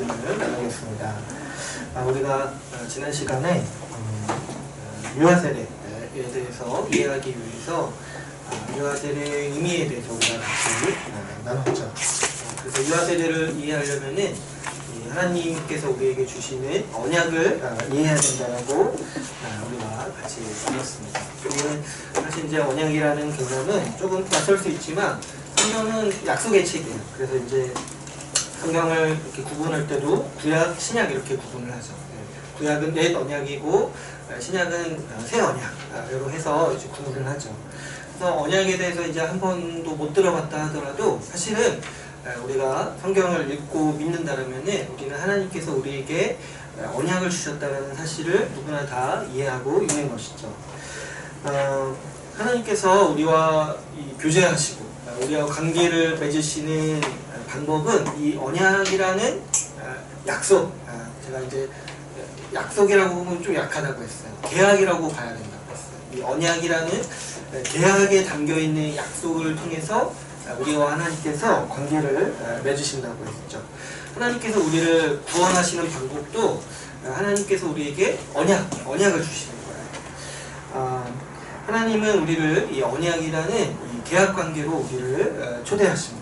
말씀을 나누겠습니다. 우리가 지난 시간에 유아세례에 대해서 이해하기 위해서 유아세례의 의미에 대해서 우리가 같이 나눴죠. 그래서 유아세례를 이해하려면은 하나님께서 우리에게 주시는 언약을 이해해야 된다고 우리가 같이 나눴습니다. 우리는 사실 이제 언약이라는 개념은 조금 낯설 수 있지만 성경은 약속의 책이에요. 그래서 이제 성경을 이렇게 구분할 때도 구약, 신약 이렇게 구분을 하죠. 구약은 옛 언약이고 신약은 새 언약으로 해서 이제 구분을 하죠. 그래서 언약에 대해서 이제 한 번도 못 들어봤다 하더라도 사실은 우리가 성경을 읽고 믿는다면은 우리는 하나님께서 우리에게 언약을 주셨다는 사실을 누구나 다 이해하고 있는 것이죠. 하나님께서 우리와 교제하시고 우리와 관계를 맺으시는 방법은 이 언약이라는 약속, 제가 이제 약속이라고 보면 좀 약하다고 했어요. 계약이라고 봐야 된다고 했어요. 이 언약이라는 계약에 담겨있는 약속을 통해서 우리와 하나님께서 관계를 맺으신다고 했죠. 하나님께서 우리를 구원하시는 방법도 하나님께서 우리에게 언약을 주시는 거예요. 하나님은 우리를 이 언약이라는 이 계약 관계로 우리를 초대하십니다.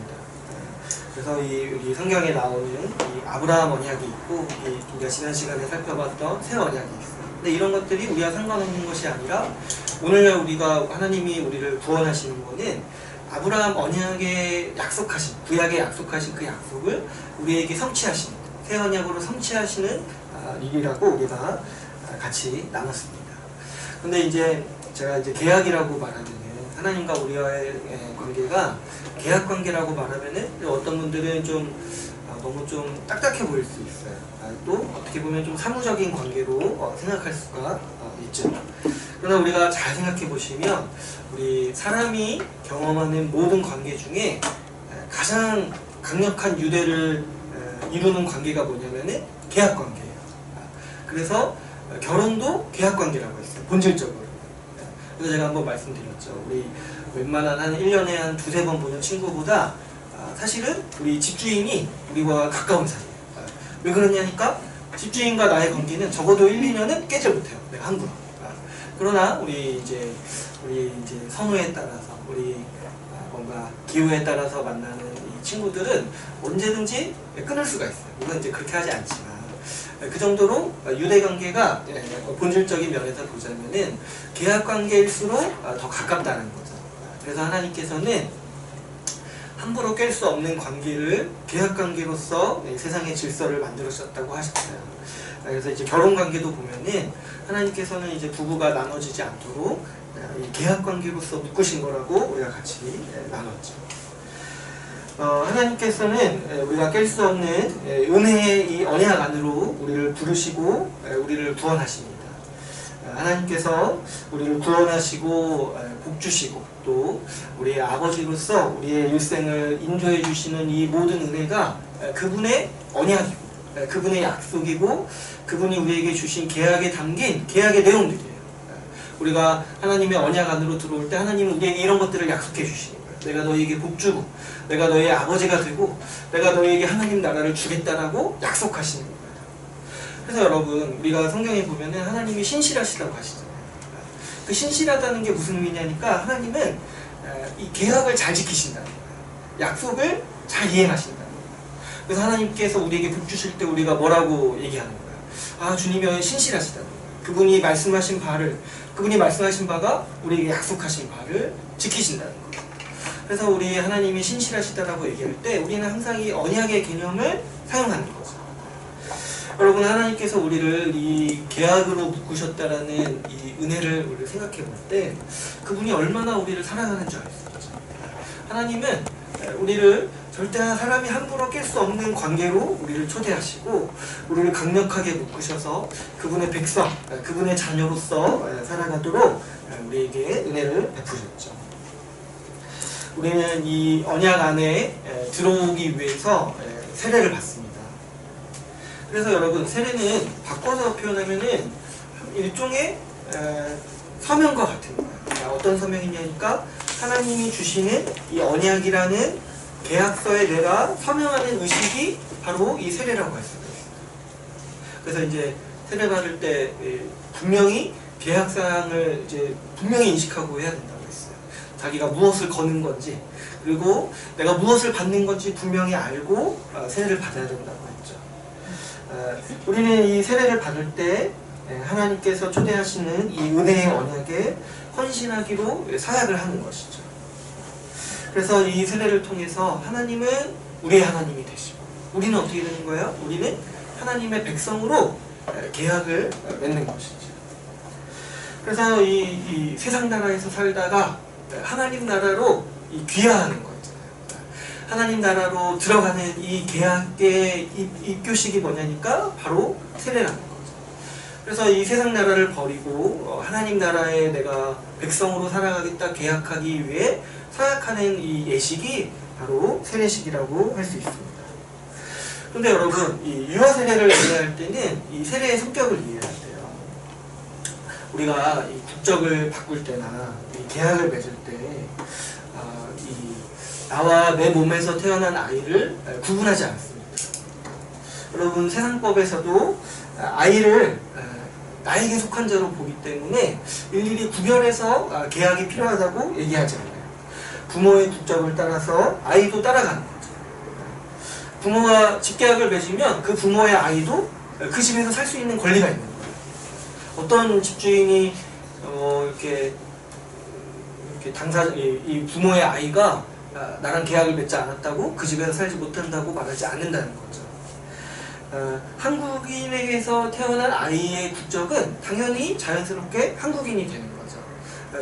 그래서 우리 성경에 나오는 이 아브라함 언약이 있고 우리가 지난 시간에 살펴봤던 새 언약이 있어요. 근데 이런 것들이 우리와 상관없는 것이 아니라 오늘날 우리가 하나님이 우리를 구원하시는 것은 아브라함 언약에 약속하신, 구약에 약속하신 그 약속을 우리에게 성취하시는, 새 언약으로 성취하시는 일이라고 우리가 같이 나눴습니다. 근데 이제 제가 이제 계약이라고 말하면은 하나님과 우리와의 관계가 계약 관계라고 말하면은 어떤 분들은 좀 너무 좀 딱딱해 보일 수 있어요. 또 어떻게 보면 좀 사무적인 관계로 생각할 수가 있죠. 그러나 우리가 잘 생각해 보시면 우리 사람이 경험하는 모든 관계 중에 가장 강력한 유대를 이루는 관계가 뭐냐면은 계약 관계예요. 그래서 결혼도 계약 관계라고 했어요. 본질적으로. 그래서 제가 한번 말씀드렸죠. 우리 웬만한 한 1년에 한 두세 번 보는 친구보다 사실은 우리 집주인이 우리와 가까운 사이예요. 왜 그러냐니까 집주인과 나의 관계는 적어도 1, 2년은 깨지 못해요. 내가 함부로. 그러나 우리 이제 선호에 따라서 우리 뭔가 기후에 따라서 만나는 이 친구들은 언제든지 끊을 수가 있어요. 물론 이제 그렇게 하지 않지만 그 정도로 유대 관계가 본질적인 면에서 보자면은 계약 관계일수록 더 가깝다는 거죠. 그래서 하나님께서는 함부로 깰 수 없는 관계를 계약 관계로서 세상의 질서를 만들으셨다고 하셨어요. 그래서 이제 결혼 관계도 보면은 하나님께서는 이제 부부가 나눠지지 않도록 이 계약 관계로서 묶으신 거라고 우리가 같이 나눴죠. 하나님께서는 우리가 깰 수 없는 은혜의 이 언약 안으로 우리를 부르시고 우리를 구원하십니다. 하나님께서 우리를 구원하시고 복 주시고 또 우리의 아버지로서 우리의 일생을 인도해 주시는 이 모든 은혜가 그분의 언약이고 그분의 약속이고 그분이 우리에게 주신 계약에 담긴 계약의 내용들이에요. 우리가 하나님의 언약 안으로 들어올 때 하나님은 우리에게 이런 것들을 약속해 주시는 거예요. 내가 너희에게 복 주고 내가 너희의 아버지가 되고 내가 너희에게 하나님 나라를 주겠다라고 약속하시는 거예요. 그래서 여러분 우리가 성경에 보면은 하나님이 신실하시다고 하시잖아요. 그 신실하다는 게 무슨 의미냐니까 하나님은 이 계약을 잘 지키신다는 거예요. 약속을 잘 이행하신다는 거예요. 그래서 하나님께서 우리에게 복 주실 때 우리가 뭐라고 얘기하는 거예요? 주님이 신실하시다는 거예요. 그분이 말씀하신 바가 우리에게 약속하신 바를 지키신다는 거예요. 그래서 우리 하나님이 신실하시다라고 얘기할 때 우리는 항상 이 언약의 개념을 사용하는 거죠. 여러분 하나님께서 우리를 이 계약으로 묶으셨다라는 이 은혜를 우리를 생각해 볼 때 그분이 얼마나 우리를 사랑하는 줄 알 수 있죠. 하나님은 우리를 절대 사람이 함부로 깰 수 없는 관계로 우리를 초대하시고 우리를 강력하게 묶으셔서 그분의 백성, 그분의 자녀로서 살아가도록 우리에게 은혜를 베푸셨죠. 우리는 이 언약 안에 들어오기 위해서 세례를 받습니다. 그래서 여러분 세례는 바꿔서 표현하면은 일종의 서명과 같은 거예요. 어떤 서명이냐니까 하나님이 주시는 이 언약이라는 계약서에 내가 서명하는 의식이 바로 이 세례라고 할 수가 있어요. 그래서 이제 세례 받을 때 분명히 계약사항을 이제 분명히 인식하고 해야 된다고 했어요. 자기가 무엇을 거는 건지, 그리고 내가 무엇을 받는 건지 분명히 알고 세례를 받아야 된다고 했죠. 우리는 이 세례를 받을 때 하나님께서 초대하시는 이 은혜의 언약에 헌신하기로 사약을 하는 것이죠. 그래서 이 세례를 통해서 하나님은 우리의 하나님이 되시고, 우리는 어떻게 되는 거예요? 우리는 하나님의 백성으로 계약을 맺는 것이죠. 그래서 이 세상 나라에서 살다가 하나님 나라로 귀화하는 거 있잖아요. 하나님 나라로 들어가는 이 계약의 입교식이 뭐냐니까 바로 세례라는 거죠. 그래서 이 세상 나라를 버리고 하나님 나라에 내가 백성으로 살아가겠다 계약하기 위해 사약하는 이 예식이 바로 세례식이라고 할 수 있습니다. 그런데 여러분, 이 유아 세례를 이해할 때는 이 세례의 성격을 이해해야 돼요. 우리가 이 국적을 바꿀 때나 이 계약을 맺을 때 나와 내 몸에서 태어난 아이를 구분하지 않습니다. 여러분, 세상법에서도 아이를 나에게 속한 자로 보기 때문에 일일이 구별해서 계약이 필요하다고 얘기하지 않아요. 부모의 국적을 따라서 아이도 따라가는 거죠. 부모가 집계약을 맺으면 그 부모의 아이도 그 집에서 살 수 있는 권리가 있는 거예요. 어떤 집주인이 이렇게 이 부모의 아이가 나랑 계약을 맺지 않았다고 그 집에서 살지 못한다고 말하지 않는다는 거죠. 한국인에게서 태어난 아이의 국적은 당연히 자연스럽게 한국인이 되는 거죠.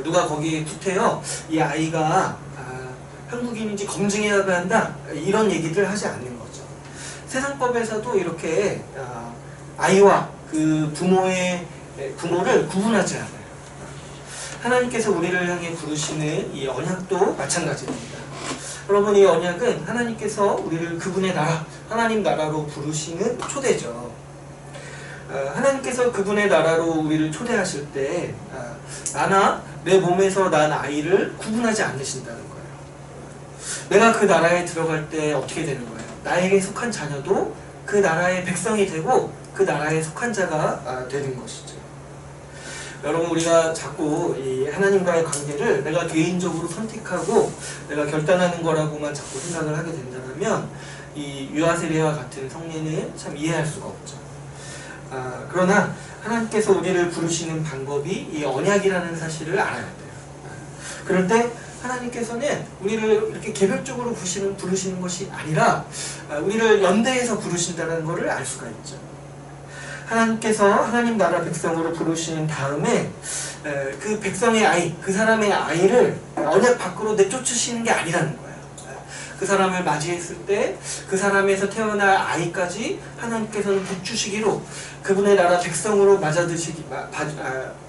누가 거기에 구태여 이 아이가 한국인인지 검증해야 한다, 이런 얘기를 하지 않는 거죠. 세상법에서도 이렇게 아이와 그 부모를 구분하지 않아요. 하나님께서 우리를 향해 부르시는 이 언약도 마찬가지입니다. 여러분, 이 언약은 하나님께서 우리를 그분의 나라, 하나님 나라로 부르시는 초대죠. 하나님께서 그분의 나라로 우리를 초대하실 때 나나 내 몸에서 난 아이를 구분하지 않으신다는 거예요. 내가 그 나라에 들어갈 때 어떻게 되는 거예요? 나에게 속한 자녀도 그 나라의 백성이 되고 그 나라에 속한 자가 되는 것이죠. 여러분, 우리가 자꾸 이 하나님과의 관계를 내가 개인적으로 선택하고 내가 결단하는 거라고만 자꾸 생각을 하게 된다면 이 유아세례와 같은 성례는 참 이해할 수가 없죠. 그러나 하나님께서 우리를 부르시는 방법이 이 언약이라는 사실을 알아야 돼요. 그럴 때 하나님께서는 우리를 이렇게 개별적으로 부르시는 것이 아니라 우리를 연대해서 부르신다는 것을 알 수가 있죠. 하나님께서 하나님 나라 백성으로 부르신 다음에 그 백성의 아이, 그 사람의 아이를 언약 밖으로 내쫓으시는 게 아니라는 거예요. 그 사람을 맞이했을 때 그 사람에서 태어날 아이까지 하나님께서는 붙주시기로, 그분의 나라 백성으로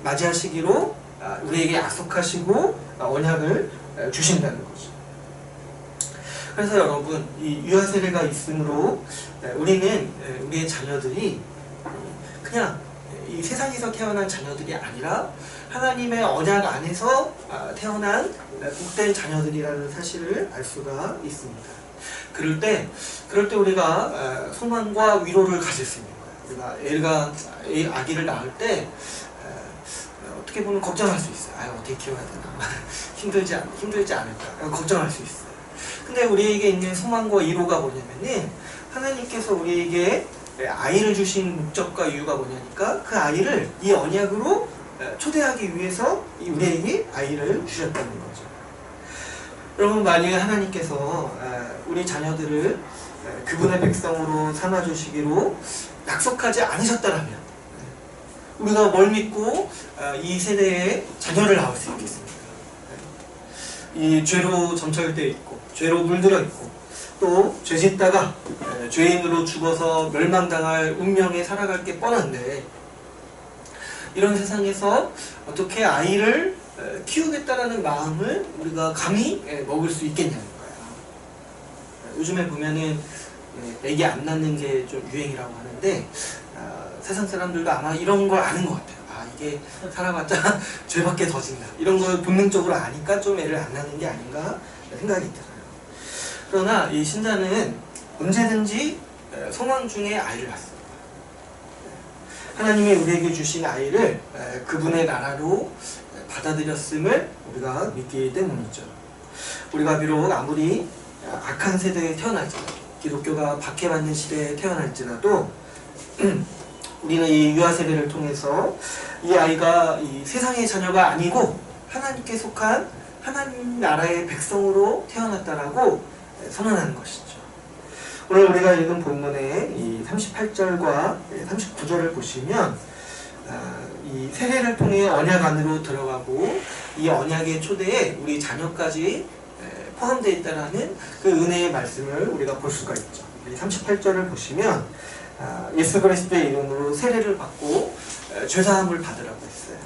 맞이하시기로 우리에게 약속하시고 언약을 주신다는 거죠. 그래서 여러분, 이 유아세례가 있으므로 우리는 우리의 자녀들이 그냥 이 세상에서 태어난 자녀들이 아니라 하나님의 언약 안에서 태어난 복된 자녀들이라는 사실을 알 수가 있습니다. 그럴 때 우리가 소망과 위로를 가질 수 있는 거예요. 우리가 아기를 낳을 때 어떻게 보면 걱정할 수 있어요. 어떻게 키워야 되나 힘들지 않을까 걱정할 수 있어요. 근데 우리에게 있는 소망과 위로가 뭐냐면은 하나님께서 우리에게 아이를 주신 목적과 이유가 뭐냐니까 그 아이를 이 언약으로 초대하기 위해서 우리에게 아이를 주셨다는 거죠. 여러분, 만약에 하나님께서 우리 자녀들을 그분의 백성으로 삼아주시기로 약속하지 않으셨다면 우리가 뭘 믿고 이 세대에 자녀를 낳을 수 있겠습니까? 이 죄로 점철되어 있고 죄로 물들어 있고 또 죄짓다가 죄인으로 죽어서 멸망당할 운명에 살아갈 게 뻔한데, 이런 세상에서 어떻게 아이를 키우겠다라는 마음을 우리가 감히 먹을 수 있겠냐는 거예요. 요즘에 보면은 애기 안 낳는 게 좀 유행이라고 하는데 세상 사람들도 아마 이런 걸 아는 것 같아요. 이게 살아봤자 죄밖에 더 진다, 이런 걸 본능적으로 아니까 좀 애를 안 낳는 게 아닌가 생각이 들어요. 그러나 이 신자는 언제든지 소망 중에 아이를 낳습니다. 하나님이 우리에게 주신 아이를 그분의 나라로 받아들였음을 우리가 믿기 때문이죠. 우리가 비록 아무리 악한 세대에 태어날지라도, 기독교가 박해받는 시대에 태어날지라도 우리는 이 유아 세대를 통해서 이 아이가 이 세상의 자녀가 아니고 하나님께 속한 하나님 나라의 백성으로 태어났다라고 선언하는 것이죠. 오늘 우리가 읽은 본문의 이 38절과 39절을 보시면 이 세례를 통해 언약 안으로 들어가고 이 언약의 초대에 우리 자녀까지 포함되어 있다는 그 은혜의 말씀을 우리가 볼 수가 있죠. 38절을 보시면 예수 그리스도의 이름으로 세례를 받고 죄사함을 받으라고 했어요.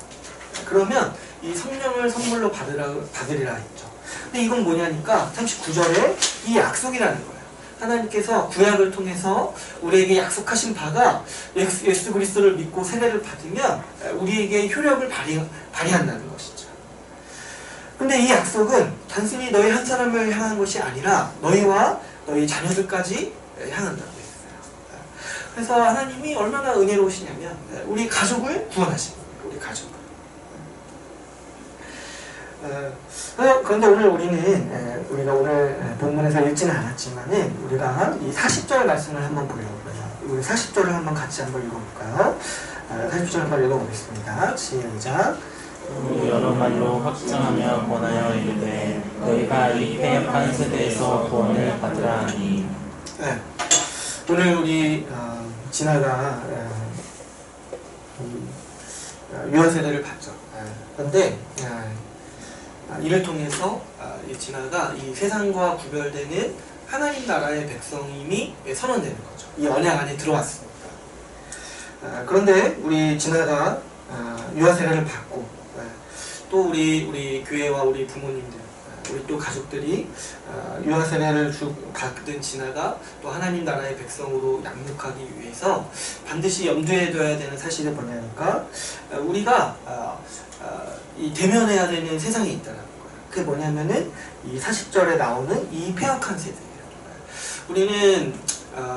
그러면 이 성령을 선물로 받으리라 했죠. 근데 이건 뭐냐니까 39절에 이 약속이라는 거예요. 하나님께서 구약을 통해서 우리에게 약속하신 바가 예수 그리스도를 믿고 세례를 받으면 우리에게 효력을 발휘한다는 것이죠. 근데 이 약속은 단순히 너희 한 사람을 향한 것이 아니라 너희와 너희 자녀들까지 향한다고 했어요. 그래서 하나님이 얼마나 은혜로우시냐면 우리 가족을 구원하십니다. 우리 가족을. 그런데 오늘 우리가 오늘 본문에서 읽지는 않았지만은 우리가 이 40절 말씀을 한번 보려고요. 우리 40절을 한번 같이 한번 읽어볼까요? 40절 한번 읽어보겠습니다. 시작. 여러 말로 확증하며 권하여 이르되 너희가 이 패역한 세대에서 구원을 받으라 하니. 네. 오늘 우리 진아가 유아 세대를 봤죠. 그런데 이를 통해서 이 진아가 이 세상과 구별되는 하나님 나라의 백성임이 선언되는 거죠. 이 언약 안에 들어왔으니까. 그런데 우리 진아가 유아 세례를 받고 또 우리 교회와 우리 부모님들, 우리 또 가족들이 유아 세례를 받은 진아가 또 하나님 나라의 백성으로 양육하기 위해서 반드시 염두에 둬야 되는 사실이 뭐냐니까 우리가 이 대면해야 되는 세상이 있다는 거예요. 그게 뭐냐면은 이 40절에 나오는 이 폐역한 세대예요. 우리는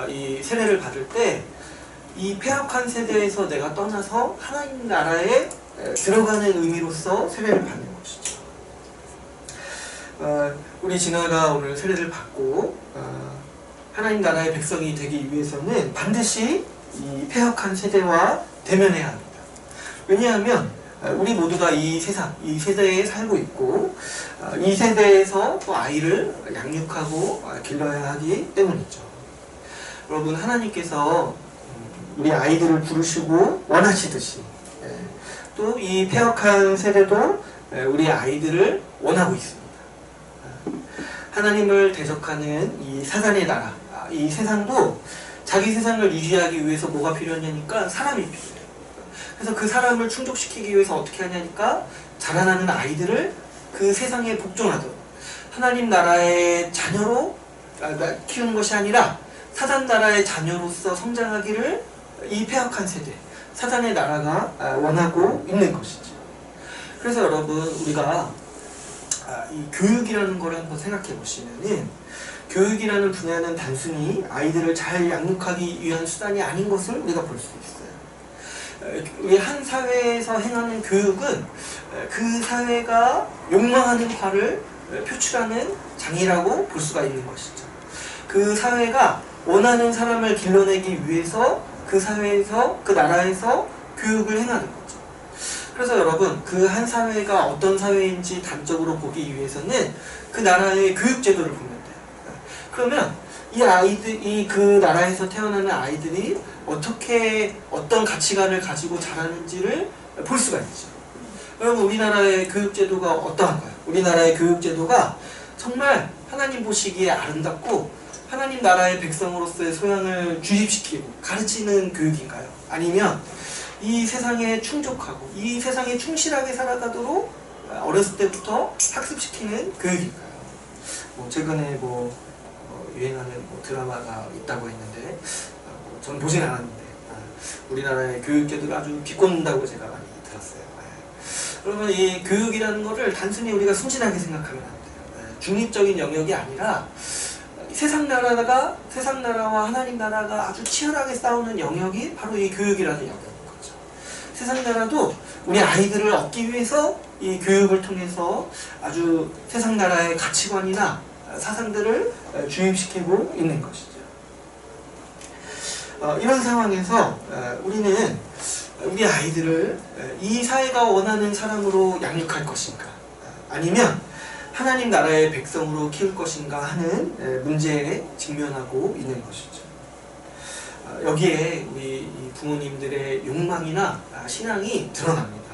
이 세례를 받을 때 이 폐역한 세대에서 내가 떠나서 하나님 나라에 들어가는 의미로서 세례를 받는 것이죠. 우리 진아가 오늘 세례를 받고 하나님 나라의 백성이 되기 위해서는 반드시 이 폐역한 세대와 대면해야 합니다. 왜냐하면 우리 모두가 이 세상, 이 세대에 살고 있고 이 세대에서 또 아이를 양육하고 길러야 하기 때문이죠. 여러분, 하나님께서 우리 아이들을 부르시고 원하시듯이 또 이 폐역한 세대도 우리 아이들을 원하고 있습니다. 하나님을 대적하는 이 사단의 나라, 이 세상도 자기 세상을 유지하기 위해서 뭐가 필요하냐니까 사람이 필요해요. 그래서 그 사람을 충족시키기 위해서 어떻게 하냐니까 자라나는 아이들을 그 세상에 복종하도록 하나님 나라의 자녀로 키우는 것이 아니라 사단 나라의 자녀로서 성장하기를 이 폐역한 세대, 사단의 나라가 원하고 있는 것이죠. 그래서 여러분, 우리가 이 교육이라는 걸 한번 생각해 보시면은 교육이라는 분야는 단순히 아이들을 잘 양육하기 위한 수단이 아닌 것을 우리가 볼 수 있어요. 우리 한 사회에서 행하는 교육은 그 사회가 욕망하는 바를 표출하는 장이라고 볼 수가 있는 것이죠. 그 사회가 원하는 사람을 길러내기 위해서 그 사회에서, 그 나라에서 교육을 행하는 거죠. 그래서 여러분, 그 한 사회가 어떤 사회인지 단적으로 보기 위해서는 그 나라의 교육제도를 보면 돼요. 그러면 이 아이들, 그 나라에서 태어나는 아이들이 어떤 가치관을 가지고 자라는지를 볼 수가 있죠. 여러분, 우리나라의 교육제도가 어떠한가요? 우리나라의 교육제도가 정말 하나님 보시기에 아름답고 하나님 나라의 백성으로서의 소양을 주입시키고 가르치는 교육인가요? 아니면 이 세상에 충족하고 이 세상에 충실하게 살아가도록 어렸을 때부터 학습시키는 교육인가요? 최근에 유행하는 드라마가 있다고 했는데 저는 보진 않았는데 우리나라의 교육제도가 아주 비꼰다고 제가 많이 들었어요. 그러면 이 교육이라는 거를 단순히 우리가 순진하게 생각하면 안 돼요. 중립적인 영역이 아니라 세상 나라와 하나님 나라가 아주 치열하게 싸우는 영역이 바로 이 교육이라는 영역인 거죠. 세상 나라도 우리 아이들을 얻기 위해서 이 교육을 통해서 아주 세상 나라의 가치관이나 사상들을 주입시키고 있는 것이죠. 이런 상황에서 우리는 우리 아이들을 이 사회가 원하는 사람으로 양육할 것인가, 아니면 하나님 나라의 백성으로 키울 것인가 하는 문제에 직면하고 있는 것이죠. 여기에 우리 부모님들의 욕망이나 신앙이 드러납니다.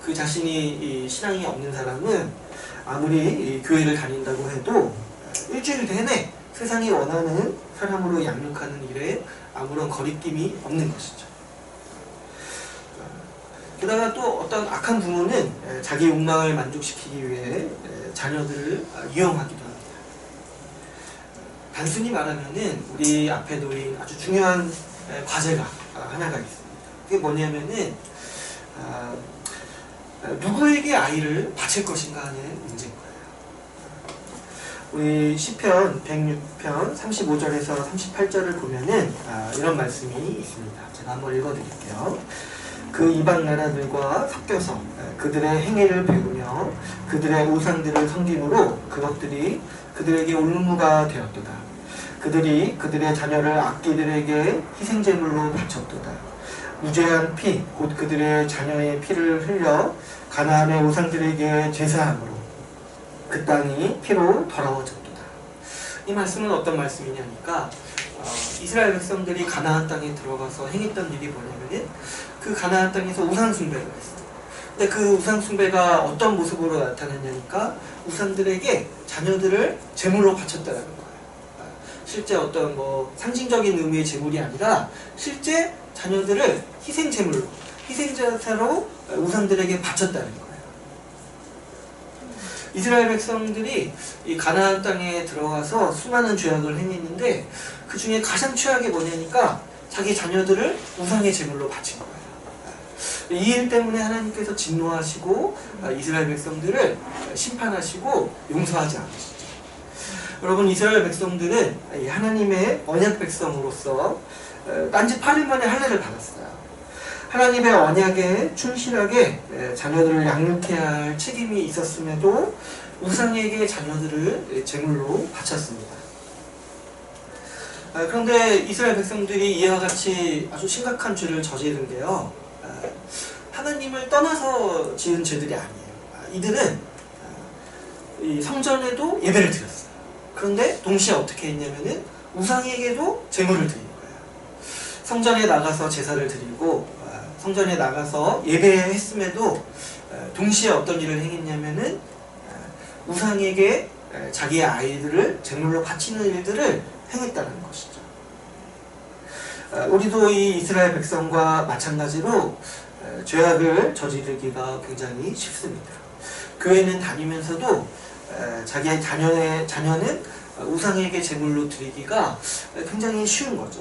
그 자신이 신앙이 없는 사람은 아무리 교회를 다닌다고 해도 일주일 내내 세상이 원하는 사람으로 양육하는 일에 아무런 거리낌이 없는 것이죠. 게다가 또 어떤 악한 부모는 자기 욕망을 만족시키기 위해 자녀들을 이용하기도 합니다. 단순히 말하면은 우리 앞에 놓인 아주 중요한 과제가 하나가 있습니다. 그게 뭐냐면은 누구에게 아이를 바칠 것인가 하는 문제인 거예요. 우리 시편 106편 35절에서 38절을 보면은 이런 말씀이 있습니다. 제가 한번 읽어드릴게요. 그 이방 나라들과 섞여서 그들의 행위를 배우며 그들의 우상들을 섬김으로 그것들이 그들에게 올무가 되었도다. 그들이 그들의 자녀를 악기들에게 희생제물로 바쳤도다. 무죄한 피, 곧 그들의 자녀의 피를 흘려 가나안의 우상들에게 제사함으로 그 땅이 피로 더러워졌도다. 이 말씀은 어떤 말씀이냐니까 이스라엘 백성들이 가나안 땅에 들어가서 행했던 일이 뭐냐면은 그 가나안 땅에서 우상 숭배를 했어요. 근데 그 우상 숭배가 어떤 모습으로 나타났냐니까 우상들에게 자녀들을 제물로 바쳤다는 거예요. 실제 어떤 상징적인 의미의 제물이 아니라 실제 자녀들을 희생제물로, 희생제사로 우상들에게 바쳤다는 거예요. 이스라엘 백성들이 이 가나안 땅에 들어가서 수많은 죄악을 행했는데 그 중에 가장 최악이 뭐냐니까 자기 자녀들을 우상의 제물로 바친 거예요. 이 일 때문에 하나님께서 진노하시고 이스라엘 백성들을 심판하시고 용서하지 않으시죠. 여러분, 이스라엘 백성들은 하나님의 언약 백성으로서 딴지 8일 만에 할례를 받았어요. 하나님의 언약에 충실하게 자녀들을 양육해야 할 책임이 있었음에도 우상에게 자녀들을 제물로 바쳤습니다. 그런데 이스라엘 백성들이 이와 같이 아주 심각한 죄를 저지른 게요, 하나님을 떠나서 지은 죄들이 아니에요. 이들은 이 성전에도 예배를 드렸어요. 그런데 동시에 어떻게 했냐면은 우상에게도 제물을 드린 거예요. 성전에 나가서 제사를 드리고 성전에 나가서 예배했음에도 동시에 어떤 일을 행했냐면은 우상에게 자기의 아이들을 제물로 바치는 일들을 행했다는 것이죠. 우리도 이 이스라엘 백성과 마찬가지로 죄악을 저지르기가 굉장히 쉽습니다. 교회는 다니면서도 자기의 자녀는 우상에게 제물로 드리기가 굉장히 쉬운 거죠.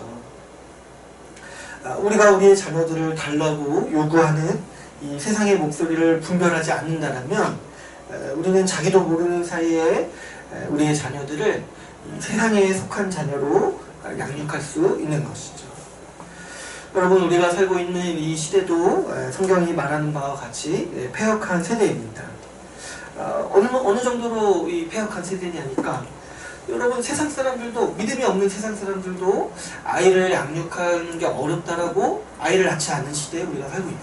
우리가 우리의 자녀들을 달라고 요구하는 이 세상의 목소리를 분별하지 않는다면 우리는 자기도 모르는 사이에 우리의 자녀들을 이 세상에 속한 자녀로 양육할 수 있는 것이죠. 여러분, 우리가 살고 있는 이 시대도 성경이 말하는 바와 같이 패역한 세대입니다. 어느 정도로 이 패역한 세대냐니까, 여러분, 세상 사람들도, 믿음이 없는 세상 사람들도 아이를 양육하는 게 어렵다라고 아이를 낳지 않는 시대에 우리가 살고 있다.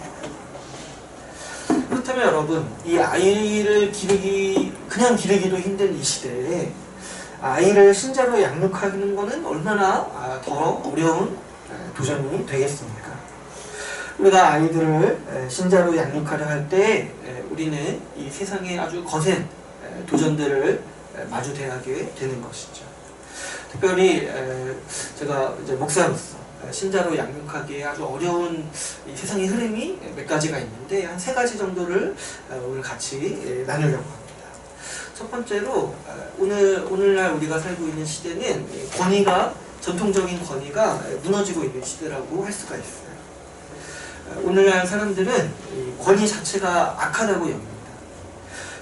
그렇다면 여러분, 이 아이를 그냥 기르기도 힘든 이 시대에 아이를 신자로 양육하는 것은 얼마나 더 어려운 도전이 되겠습니까? 우리가 아이들을 신자로 양육하려 할 때 우리는 이 세상의 아주 거센 도전들을 마주대하게 되는 것이죠. 특별히 제가 이제 목사로서 신자로 양육하기에 아주 어려운 이 세상의 흐름이 몇 가지가 있는데 한 3가지 정도를 오늘 같이 나누려고 합니다. 첫 번째로 오늘날 우리가 살고 있는 시대는 전통적인 권위가 무너지고 있는 시대라고 할 수가 있어요. 오늘날 사람들은 이 권위 자체가 악하다고 여깁니다.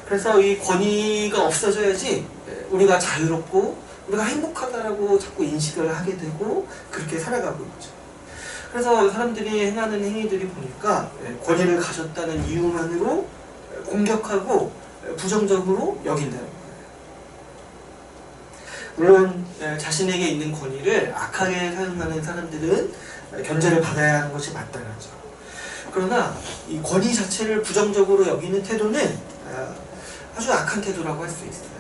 그래서 이 권위가 없어져야지 우리가 자유롭고 우리가 행복하다라고 자꾸 인식을 하게 되고 그렇게 살아가고 있죠. 그래서 사람들이 행하는 행위들이 보니까 권위를 가졌다는 이유만으로 공격하고 부정적으로 여긴다는 거예요. 물론 자신에게 있는 권위를 악하게 사용하는 사람들은 견제를 받아야 하는 것이 마땅하죠. 그러나 이 권위 자체를 부정적으로 여기는 태도는 아주 악한 태도라고 할 수 있어요.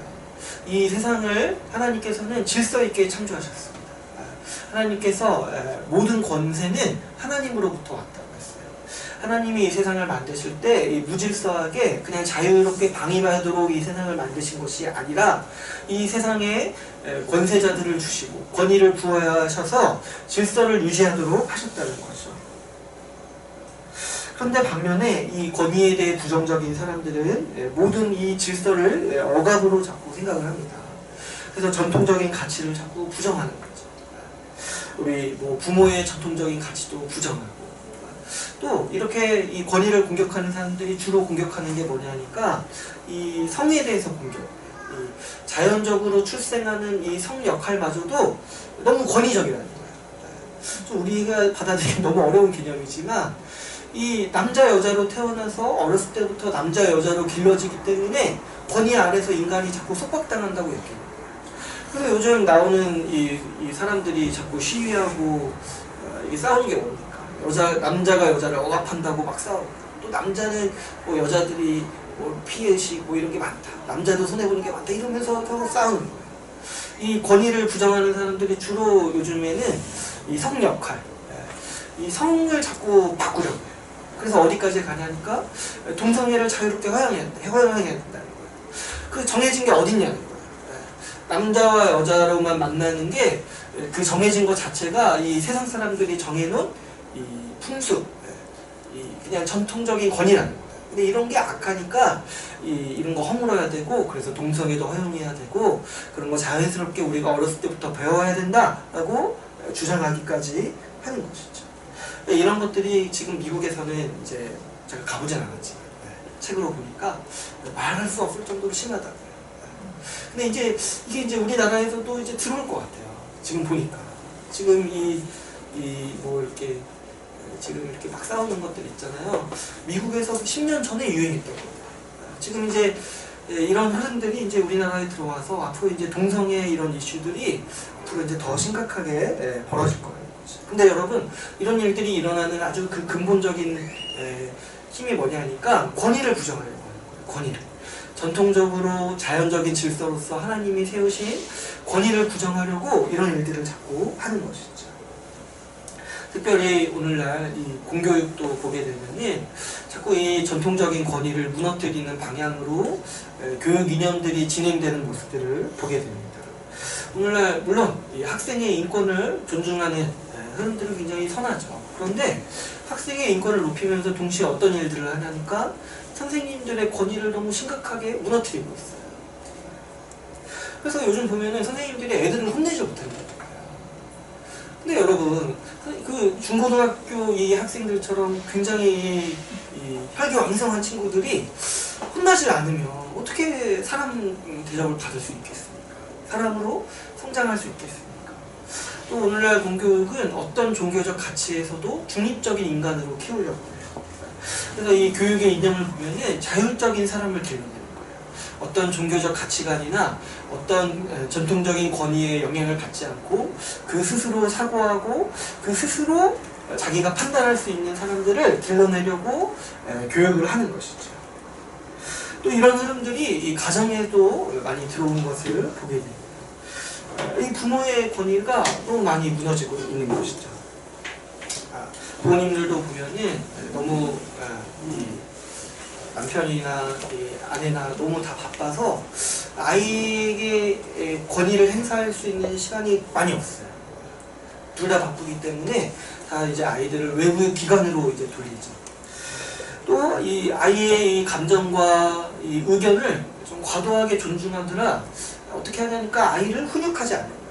이 세상을 하나님께서는 질서 있게 창조하셨습니다. 하나님께서 모든 권세는 하나님으로부터 왔다고 했어요. 하나님이 이 세상을 만드실 때 이 무질서하게 그냥 자유롭게 방임하도록 이 세상을 만드신 것이 아니라 이 세상에 권세자들을 주시고 권위를 부여하셔서 질서를 유지하도록 하셨다는 거죠. 그런데 반면에 이 권위에 대해 부정적인 사람들은 모든 이 질서를 억압으로 자꾸 생각을 합니다. 그래서 전통적인 가치를 자꾸 부정하는 거죠. 우리 뭐 부모의 전통적인 가치도 부정하고, 또 이렇게 이 권위를 공격하는 사람들이 주로 공격하는 게 뭐냐니까 이 성에 대해서 공격해요. 이 자연적으로 출생하는 이 성 역할마저도 너무 권위적이라는 거예요. 좀 우리가 받아들이기 너무 어려운 개념이지만 이 남자 여자로 태어나서 어렸을 때부터 남자 여자로 길러지기 때문에 권위 아래서 인간이 자꾸 속박당한다고 여기는 거예요. 그래서 요즘 나오는 이 사람들이 자꾸 시위하고 이게 싸우는 게 뭡니까? 남자가 여자를 억압한다고 막 싸우고, 또 남자는 뭐 여자들이 뭐 피해식 뭐 이런 게 많다, 남자도 손해보는 게 많다 이러면서 서로 싸우는 거예요. 이 권위를 부정하는 사람들이 주로 요즘에는 이 성 역할, 이 성을 자꾸 바꾸려고 해요. 그래서 어디까지 가냐니까 동성애를 자유롭게 허용해야 된다는 거예요. 그 정해진 게 어딨냐는 거예요. 남자와 여자로만 만나는 게 그 정해진 것 자체가 이 세상 사람들이 정해놓은 이 풍습, 이 그냥 전통적인 권위라는 거예요. 근데 이런 게 악하니까 이런 거 허물어야 되고, 그래서 동성애도 허용해야 되고, 그런 거 자연스럽게 우리가 어렸을 때부터 배워야 된다라고 주장하기까지 하는 것이죠. 이런 것들이 지금 미국에서는 이제 제가 가보진 않았지만 책으로 보니까 말할 수 없을 정도로 심하다고요. 근데 이게 이제 우리나라에서도 이제 들어올 것 같아요. 지금 보니까 지금 뭐 이렇게 지금 이렇게 막 싸우는 것들 있잖아요. 미국에서 10년 전에 유행했던 거예요. 지금 이제 이런 흐름들이 이제 우리나라에 들어와서 앞으로 이제 동성애 이런 이슈들이 앞으로 이제 더 심각하게 벌어질 거예요. 근데 여러분, 이런 일들이 일어나는 아주 그 근본적인 힘이 뭐냐니까 권위를 부정하려고 하는 거예요. 권위를. 전통적으로 자연적인 질서로서 하나님이 세우신 권위를 부정하려고 이런 일들을 자꾸 하는 것이죠. 특별히 오늘날 이 공교육도 보게 되면은 자꾸 이 전통적인 권위를 무너뜨리는 방향으로 교육 이념들이 진행되는 모습들을 보게 됩니다. 오늘날 물론 이 학생의 인권을 존중하는 흐름들은 굉장히 선하죠. 그런데 학생의 인권을 높이면서 동시에 어떤 일들을 하냐니까 선생님들의 권위를 너무 심각하게 무너뜨리고 있어요. 그래서 요즘 보면은 선생님들이 애들을 혼내지 못합니다. 근데 여러분, 그 중고등학교 이 학생들처럼 굉장히 이 혈기왕성한 친구들이 혼나지 않으면 어떻게 사람 대접을 받을 수 있겠습니까? 사람으로 성장할 수 있겠습니까? 또 오늘날 공교육은 어떤 종교적 가치에서도 중립적인 인간으로 키우려고 해요. 그래서 이 교육의 이념을 보면은 자율적인 사람을 길러내는 거예요. 어떤 종교적 가치관이나 어떤 전통적인 권위에 영향을 받지 않고 그 스스로 사고하고 그 스스로 자기가 판단할 수 있는 사람들을 길러내려고 교육을 하는 것이죠. 또 이런 흐름들이 이 가정에도 많이 들어온 것을 보게 됩니다. 이 부모의 권위가 너무 많이 무너지고 있는 것이죠. 부모님들도 보면은 너무 이 남편이나 이 아내나 너무 다 바빠서 아이에게 권위를 행사할 수 있는 시간이 많이 없어요. 둘 다 바쁘기 때문에 다 이제 아이들을 외부의 기관으로 이제 돌리죠. 또 이 아이의 이 감정과 이 의견을 좀 과도하게 존중하느라 어떻게 하냐니까 아이를 훈육하지 않는 거예요.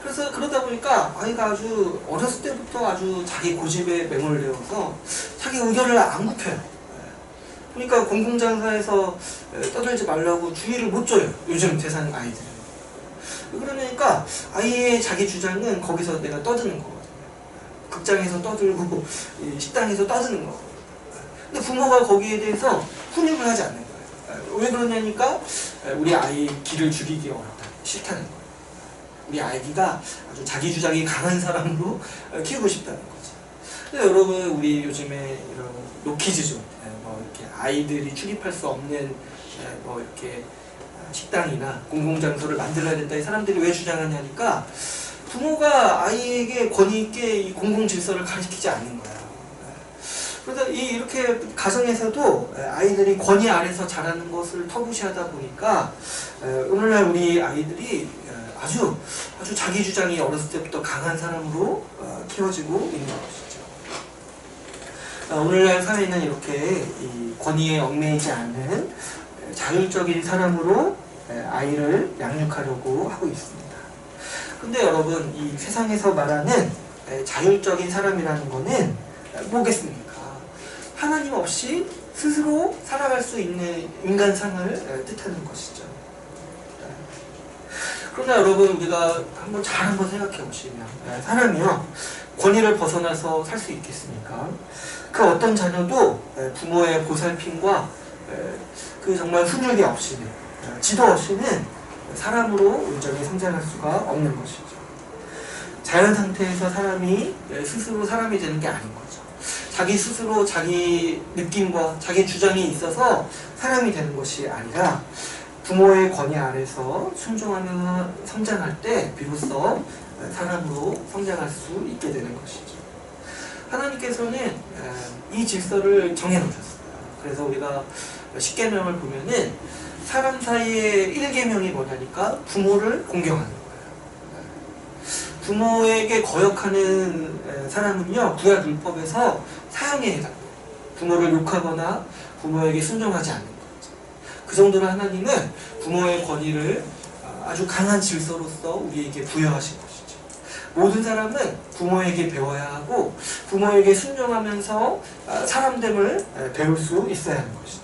그래서 그러다 보니까 아이가 아주 어렸을 때부터 아주 자기 고집에 매몰되어서 자기 의견을 안 굽혀요. 그러니까 공공장사에서 떠들지 말라고 주의를 못 줘요. 요즘 세상 아이들은. 그러니까 아이의 자기 주장은 거기서 내가 떠드는 거거든요. 극장에서 떠들고 식당에서 떠드는 거거든요. 근데 부모가 거기에 대해서 훈육을 하지 않는 거예요. 왜 그러냐니까 우리 아이의 길을 죽이기 어렵다. 싫다는 거예요. 우리 아이가 아주 자기 주장이 강한 사람으로 키우고 싶다는 거죠. 근데 여러분, 우리 요즘에 이런 노키즈존, 뭐 이렇게 아이들이 출입할 수 없는 뭐 이렇게 식당이나 공공장소를 만들어야 된다. 이 사람들이 왜 주장하냐니까 부모가 아이에게 권위 있게 이 공공 질서를 가르치지 않는 거야. 그래서 이렇게 가정에서도 아이들이 권위 아래서 자라는 것을 터부시하다 보니까 오늘날 우리 아이들이 아주 자기 주장이 어렸을 때부터 강한 사람으로 키워지고 있는 것이죠. 오늘날 사회는 이렇게 이 권위에 얽매이지 않는 자율적인 사람으로 아이를 양육하려고 하고 있습니다. 근데 여러분, 이 세상에서 말하는 자율적인 사람이라는 거는 뭐겠습니까? 하나님 없이 스스로 살아갈 수 있는 인간상을 뜻하는 것이죠. 그러나 여러분, 우리가 한번 생각해 보시면 사람이요, 권위를 벗어나서 살 수 있겠습니까? 그 어떤 자녀도 부모의 보살핌과 그 정말 훈육이 없이는, 지도 없이는 사람으로 온전히 성장할 수가 없는 것이죠. 자연 상태에서 사람이 스스로 사람이 되는 게 아닌 거죠. 자기 스스로 자기 느낌과 자기 주장이 있어서 사람이 되는 것이 아니라 부모의 권위 아래서 순종하며 성장할 때 비로소 사람으로 성장할 수 있게 되는 것이죠. 하나님께서는 이 질서를 정해놓으셨어요. 그래서 우리가 십계명을 보면은 사람 사이의 1계명이 뭐냐니까 부모를 공경하는 거예요. 부모에게 거역하는 사람은요, 구약 율법에서 사형에 해당돼요. 부모를 욕하거나 부모에게 순종하지 않는 거죠. 그 정도로 하나님은 부모의 권위를 아주 강한 질서로서 우리에게 부여하신 것이죠. 모든 사람은 부모에게 배워야 하고 부모에게 순종하면서 사람됨을 배울 수 있어야 하는 것이죠.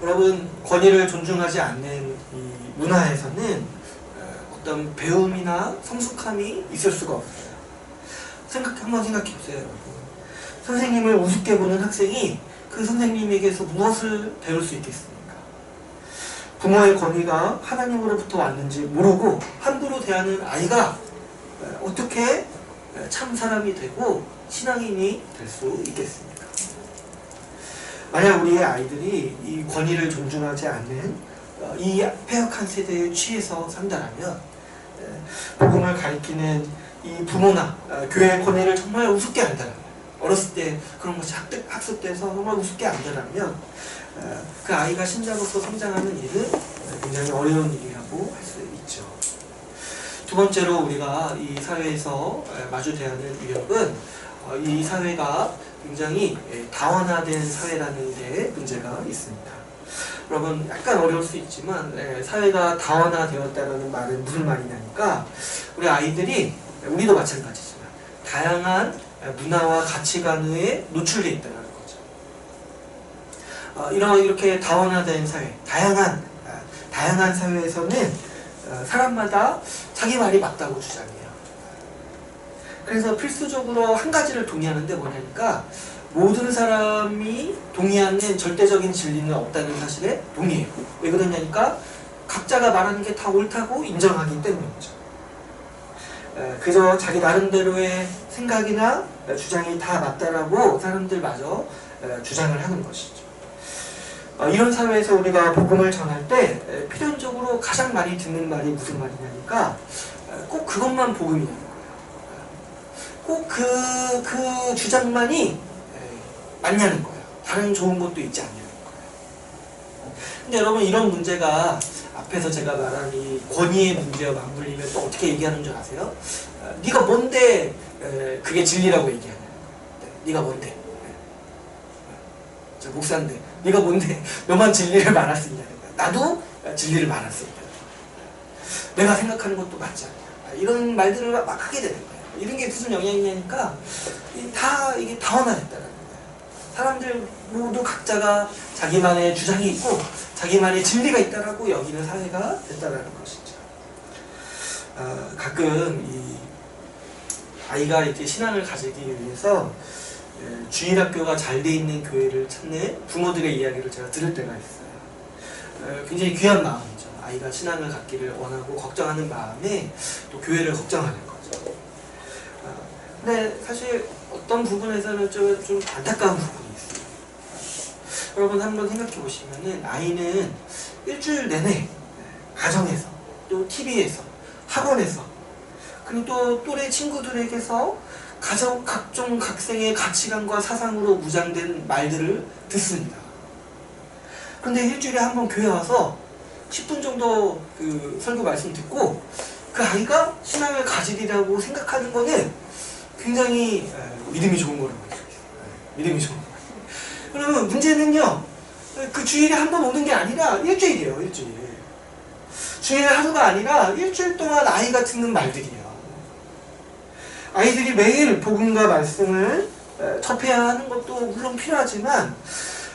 여러분, 권위를 존중하지 않는 이 문화에서는 어떤 배움이나 성숙함이 있을 수가 없어요. 한번 생각해 보세요, 여러분. 선생님을 우습게 보는 학생이 그 선생님에게서 무엇을 배울 수 있겠습니까? 부모의 권위가 하나님으로부터 왔는지 모르고 함부로 대하는 아이가 어떻게 참 사람이 되고 신앙인이 될 수 있겠습니까? 만약 우리의 아이들이 이 권위를 존중하지 않는 이 폐역한 세대에 취해서 산다면 복음을 가리키는 이 부모나 교회의 권위를 정말 우습게 한다면, 어렸을 때 그런 것이 학습돼서 정말 우습게 안다면 그 아이가 신자로서 성장하는 일은 굉장히 어려운 일이라고 할 수 있죠. 두 번째로 우리가 이 사회에서 마주 대하는 위협은 이 사회가 굉장히 다원화된 사회라는 데 문제가 있습니다. 여러분, 약간 어려울 수 있지만 사회가 다원화되었다는 말은 무슨 말이냐니까 우리 아이들이, 우리도 마찬가지지만 다양한 문화와 가치관에 노출되어 있다는 거죠. 이렇게 다원화된 사회, 다양한 사회에서는 사람마다 자기 말이 맞다고 주장해요. 그래서 필수적으로 한 가지를 동의하는데 뭐냐니까 모든 사람이 동의하는 절대적인 진리는 없다는 사실에 동의해요. 왜 그러냐니까 각자가 말하는 게 다 옳다고 인정하기 때문이죠. 그저 자기 나름대로의 생각이나 주장이 다 맞다라고 사람들마저 주장을 하는 것이죠. 이런 사회에서 우리가 복음을 전할 때 필연적으로 가장 많이 듣는 말이 무슨 말이냐니까 꼭 그것만 복음이라는 거예요. 꼭 그 주장만이 맞냐는 거예요. 다른 좋은 것도 있지 않냐는 거예요. 근데 여러분, 이런 문제가 앞에서 제가 말한 이 권위의 문제와 맞물리면 또 어떻게 얘기하는 줄 아세요? 네가 뭔데 그게 진리라고 얘기하냐. 네가 뭔데? 저 목사인데 네가 뭔데 너만 진리를 말할 수 있냐는 거야. 나도 진리를 말할 수 있다. 내가 생각하는 것도 맞지 않냐. 이런 말들을 막 하게 되는 거예요. 이런 게 무슨 영향이냐니까 이게 다원화됐다는 거예요. 사람들 모두 각자가 자기만의 주장이 있고 자기만의 진리가 있다라고 여기는 사회가 됐다라는 것이죠. 가끔 이 아이가 이제 신앙을 가지기 위해서 주일학교가 잘 돼 있는 교회를 찾는 부모들의 이야기를 제가 들을 때가 있어요. 굉장히 귀한 마음이죠. 아이가 신앙을 갖기를 원하고 걱정하는 마음에 또 교회를 걱정하는 거죠. 근데 사실 어떤 부분에서는 좀 안타까운 부분이 있어요. 여러분 한번 생각해 보시면은 아이는 일주일 내내 가정에서 또 TV에서 학원에서 그리고 또 또래 친구들에게서 각종 각생의 가치관과 사상으로 무장된 말들을 듣습니다. 그런데 일주일에 한 번 교회 와서 10분 정도 그 설교 말씀 듣고 그 아이가 신앙을 가지리라고 생각하는 거는 굉장히 믿음이 좋은 거라고 할 수 있어요. 믿음이 좋은 거예요. 그러면 문제는요, 그 주일에 한 번 오는 게 아니라 일주일이에요. 일주일. 주일에 하루가 아니라 일주일 동안 아이가 듣는 말들이에요. 아이들이 매일 복음과 말씀을 접해야 하는 것도 물론 필요하지만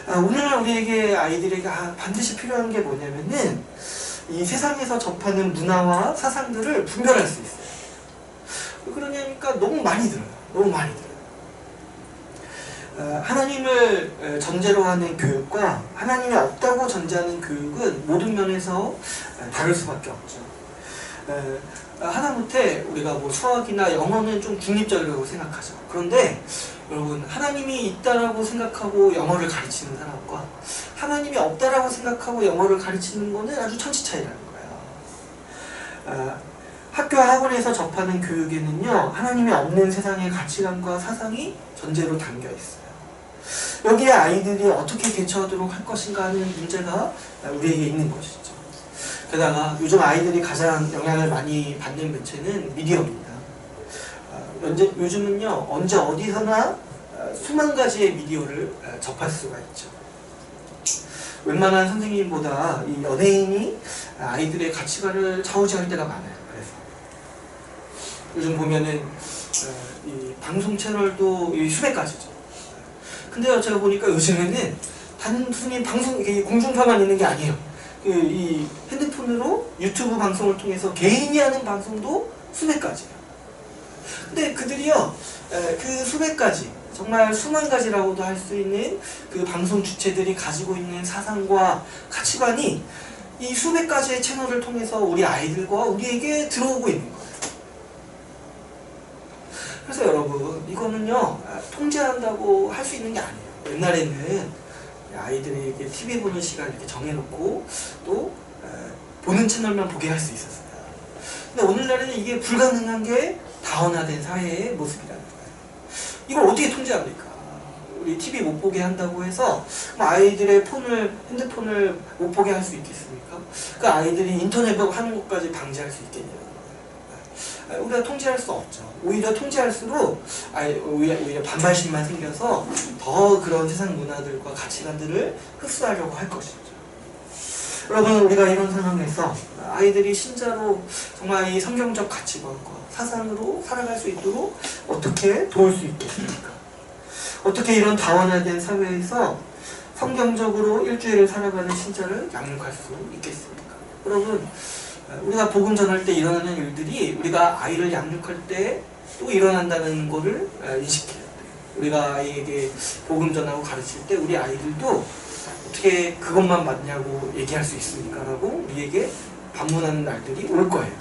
오늘날 우리에게 아이들에게 반드시 필요한 게 뭐냐면은 이 세상에서 접하는 문화와 사상들을 분별할 수 있어요. 왜 그러냐니까 너무 많이 들어요. 너무 많이 들어요. 하나님을 전제로 하는 교육과 하나님이 없다고 전제하는 교육은 모든 면에서 다를 수밖에 없죠. 하다못해 우리가 뭐 수학이나 영어는 좀 중립적이라고 생각하죠. 그런데 여러분 하나님이 있다라고 생각하고 영어를 가르치는 사람과 하나님이 없다라고 생각하고 영어를 가르치는 거는 아주 천지 차이라는 거예요. 학교와 학원에서 접하는 교육에는요 하나님이 없는 세상의 가치관과 사상이 전제로 담겨 있어요. 여기에 아이들이 어떻게 대처하도록 할 것인가 하는 문제가 우리에게 있는 것이죠. 게다가 요즘 아이들이 가장 영향을 많이 받는 매체는 미디어입니다. 요즘은요 언제 어디서나 수만 가지의 미디어를 접할 수가 있죠. 웬만한 선생님보다 이 연예인이 아이들의 가치관을 좌우지할 때가 많아요. 그래서 요즘 보면은 이 방송 채널도 수백 가지죠. 근데요 제가 보니까 요즘에는 단순히 방송 공중파만 있는 게 아니에요. 이 핸드폰으로 유튜브 방송을 통해서 개인이 하는 방송도 수백 가지예요. 근데 그들이요 그 수백 가지 정말 수만 가지라고도 할 수 있는 그 방송 주체들이 가지고 있는 사상과 가치관이 이 수백 가지의 채널을 통해서 우리 아이들과 우리에게 들어오고 있는 거예요. 그래서 여러분 이거는요 통제한다고 할 수 있는 게 아니에요. 옛날에는 아이들에게 TV 보는 시간 이렇게 정해놓고 또 보는 채널만 보게 할 수 있었어요. 근데 오늘날에는 이게 불가능한 게 다원화된 사회의 모습이라는 거예요. 이걸 어떻게 통제합니까? 우리 TV 못 보게 한다고 해서 아이들의 핸드폰을 못 보게 할 수 있겠습니까? 그 아이들이 인터넷 하는 것까지 방지할 수 있겠냐는 거예요. 우리가 통제할 수 없죠. 오히려 통제할수록 오히려 반발심만 생겨서 더 그런 세상 문화들과 가치관들을 흡수하려고 할 것이죠. 여러분 우리가 이런 상황에서 아이들이 진짜로 정말 이 성경적 가치관과 사상으로 살아갈 수 있도록 어떻게 도울 수 있겠습니까? 어떻게 이런 다원화된 사회에서 성경적으로 일주일을 살아가는 신자를 양육할 수 있겠습니까? 여러분 우리가 복음 전할 때 일어나는 일들이 우리가 아이를 양육할 때 또 일어난다는 것을 인식해야 돼요. 우리가 아이에게 복음 전하고 가르칠 때 우리 아이들도 어떻게 그것만 맞냐고 얘기할 수 있습니까? 라고 우리에게 반문하는 날들이 올 거예요.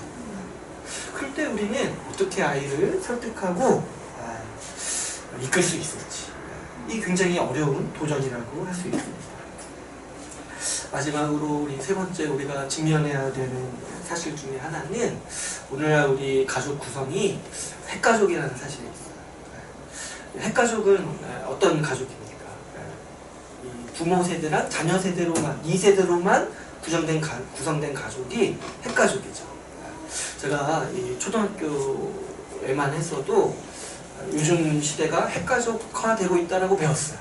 그럴 때 우리는 어떻게 아이를 설득하고 이끌 수 있을지 이 굉장히 어려운 도전이라고 할 수 있습니다. 마지막으로 우리 세 번째 우리가 직면해야 되는 사실 중에 하나는 오늘날 우리 가족 구성이 핵가족이라는 사실이 있어요. 핵가족은 어떤 가족입니까? 이 부모 세대랑 자녀 세대로만 2세대로만 구성된 가족이 핵가족이죠. 제가 이 초등학교에만 했어도 요즘 시대가 핵가족화되고 있다고 배웠어요.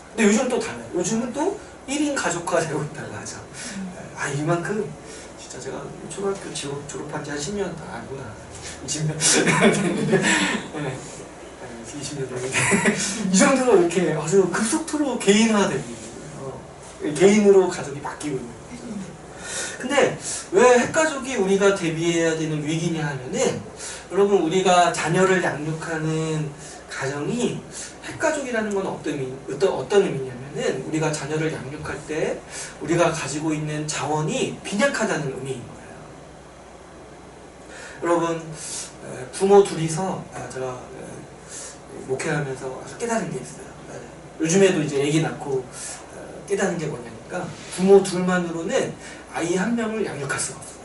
근데 요즘 또 달라요. 요즘은 또 1인 가족화되고 있다고 하죠. 이만큼 진짜 제가 초등학교 졸업한 지 한 10년 다 알구나. 20년. 20년 전인데 이 정도로 이렇게 아주 급속도로 개인화되고 있는 거예요. 개인으로 가족이 바뀌고 있는 거죠. 근데 왜 핵가족이 우리가 대비해야 되는 위기냐 하면은 여러분 우리가 자녀를 양육하는 가정이 핵가족이라는 건 어떤 의미냐면은 우리가 자녀를 양육할 때 우리가 가지고 있는 자원이 빈약하다는 의미인 거예요. 여러분 부모 둘이서 제가 목회하면서 아주 깨달은 게 있어요. 요즘에도 이제 아기 낳고 깨달은 게 뭐냐니까 부모 둘만으로는 아이 한 명을 양육할 수가 없어요.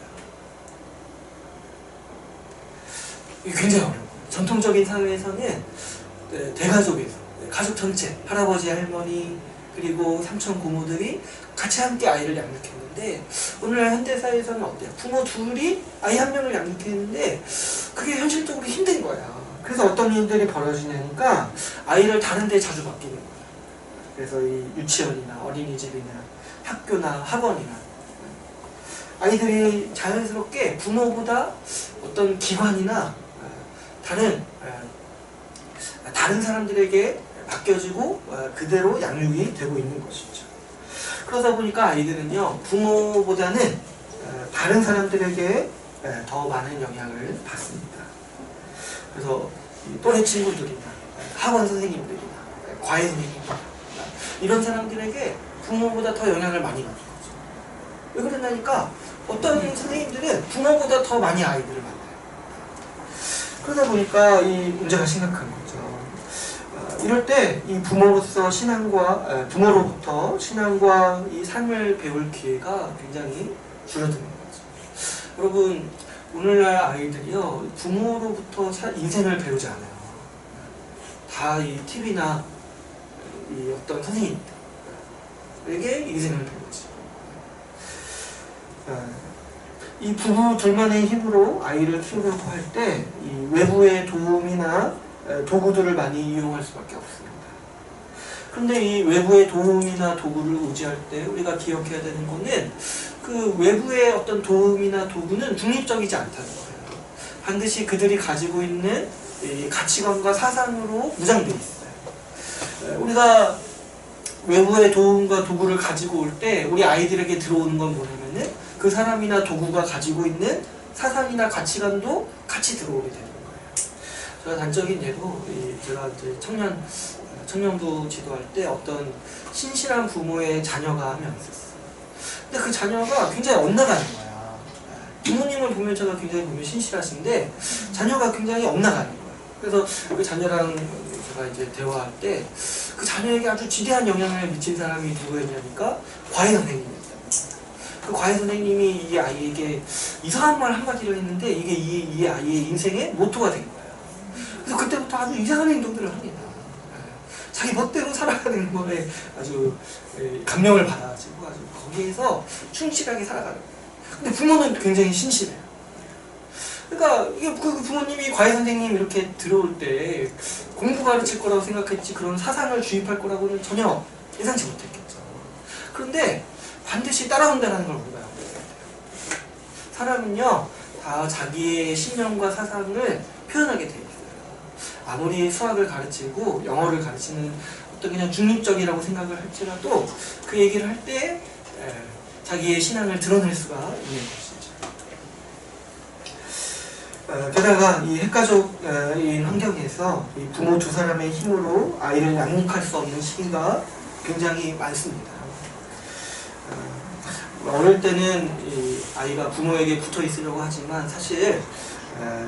이게 굉장히 어려워요. 전통적인 사회에서는 대가족에서 가족 전체 할아버지 할머니 그리고 삼촌 고모들이 같이 함께 아이를 양육했는데 오늘날 현대사회에서는 어때요? 부모 둘이 아이 한 명을 양육했는데 그게 현실적으로 힘든 거야. 그래서 어떤 일들이 벌어지냐니까 아이를 다른 데 자주 맡기는 거야. 그래서 이 유치원이나 어린이집이나 학교나 학원이나 아이들이 자연스럽게 부모보다 어떤 기관이나 다른 사람들에게 맡겨지고 그대로 양육이 되고 있는 것이죠. 그러다 보니까 아이들은요 부모보다는 다른 사람들에게 더 많은 영향을 받습니다. 그래서 또래 친구들이나 학원 선생님들이나 과외 선생님들이나 이런 사람들에게 부모보다 더 영향을 많이 받는 거죠. 왜 그런다니까 어떤 선생님들은 부모보다 더 많이 아이들을 만나요. 그러다 보니까 이 문제가 심각한 거죠. 이럴 때 이 부모로부터 신앙과 이 삶을 배울 기회가 굉장히 줄어드는 거죠. 여러분 오늘날 아이들이요 부모로부터 인생을 배우지 않아요. 다 이 TV나 이 어떤 선생님들에게 인생을 배우지. 이 부부 둘만의 힘으로 아이를 키우려고 할 때 이 외부의 도움이나 도구들을 많이 이용할 수밖에 없습니다. 그런데 이 외부의 도움이나 도구를 의지할 때 우리가 기억해야 되는 거는 그 외부의 어떤 도움이나 도구는 중립적이지 않다는 거예요. 반드시 그들이 가지고 있는 이 가치관과 사상으로 무장되어 있어요. 우리가 외부의 도움과 도구를 가지고 올 때 우리 아이들에게 들어오는 건 뭐냐면은 그 사람이나 도구가 가지고 있는 사상이나 가치관도 같이 들어오게 되는 거예요. 제가 단적인 예로 제가 이제 청년부 지도할 때 어떤 신실한 부모의 자녀가 한 명 있었어요. 근데 그 자녀가 굉장히 엇나가는 거야. 부모님을 보면 제가 굉장히 보면 신실하신데 자녀가 굉장히 엇나가는 거예요. 그래서 그 자녀랑 제가 이제 대화할 때 그 자녀에게 아주 지대한 영향을 미친 사람이 누구였냐니까 과외 선생님이었어요. 그 과외 선생님이 이 아이에게 이상한 말 한마디를 했는데 이게 이 아이의 인생의 모토가 된 거예요. 그래서 그때부터 아주 이상한 행동들을 합니다. 자기 멋대로 살아가는 거에 아주 감명을 받아가지고 아주 거기에서 충실하게 살아가는 거예요. 근데 부모는 굉장히 신실해요. 그러니까 이게 그 부모님이 과외 선생님 이렇게 들어올 때 공부 가르칠 거라고 생각했지 그런 사상을 주입할 거라고는 전혀 예상치 못했겠죠. 그런데 반드시 따라온다는 걸 우리가 알아야 돼요. 사람은요 다 자기의 신념과 사상을 표현하게 돼 있어요. 아무리 수학을 가르치고 영어를 가르치는 어떤 그냥 중립적이라고 생각을 할지라도 그 얘기를 할 때 자기의 신앙을 드러낼 수가 있는 것이죠. 게다가 이 핵가족인 환경에서 이 부모 두 사람의 힘으로 아이를 양육할 수 없는 시기가 굉장히 많습니다. 어릴 때는 이 아이가 부모에게 붙어 있으려고 하지만 사실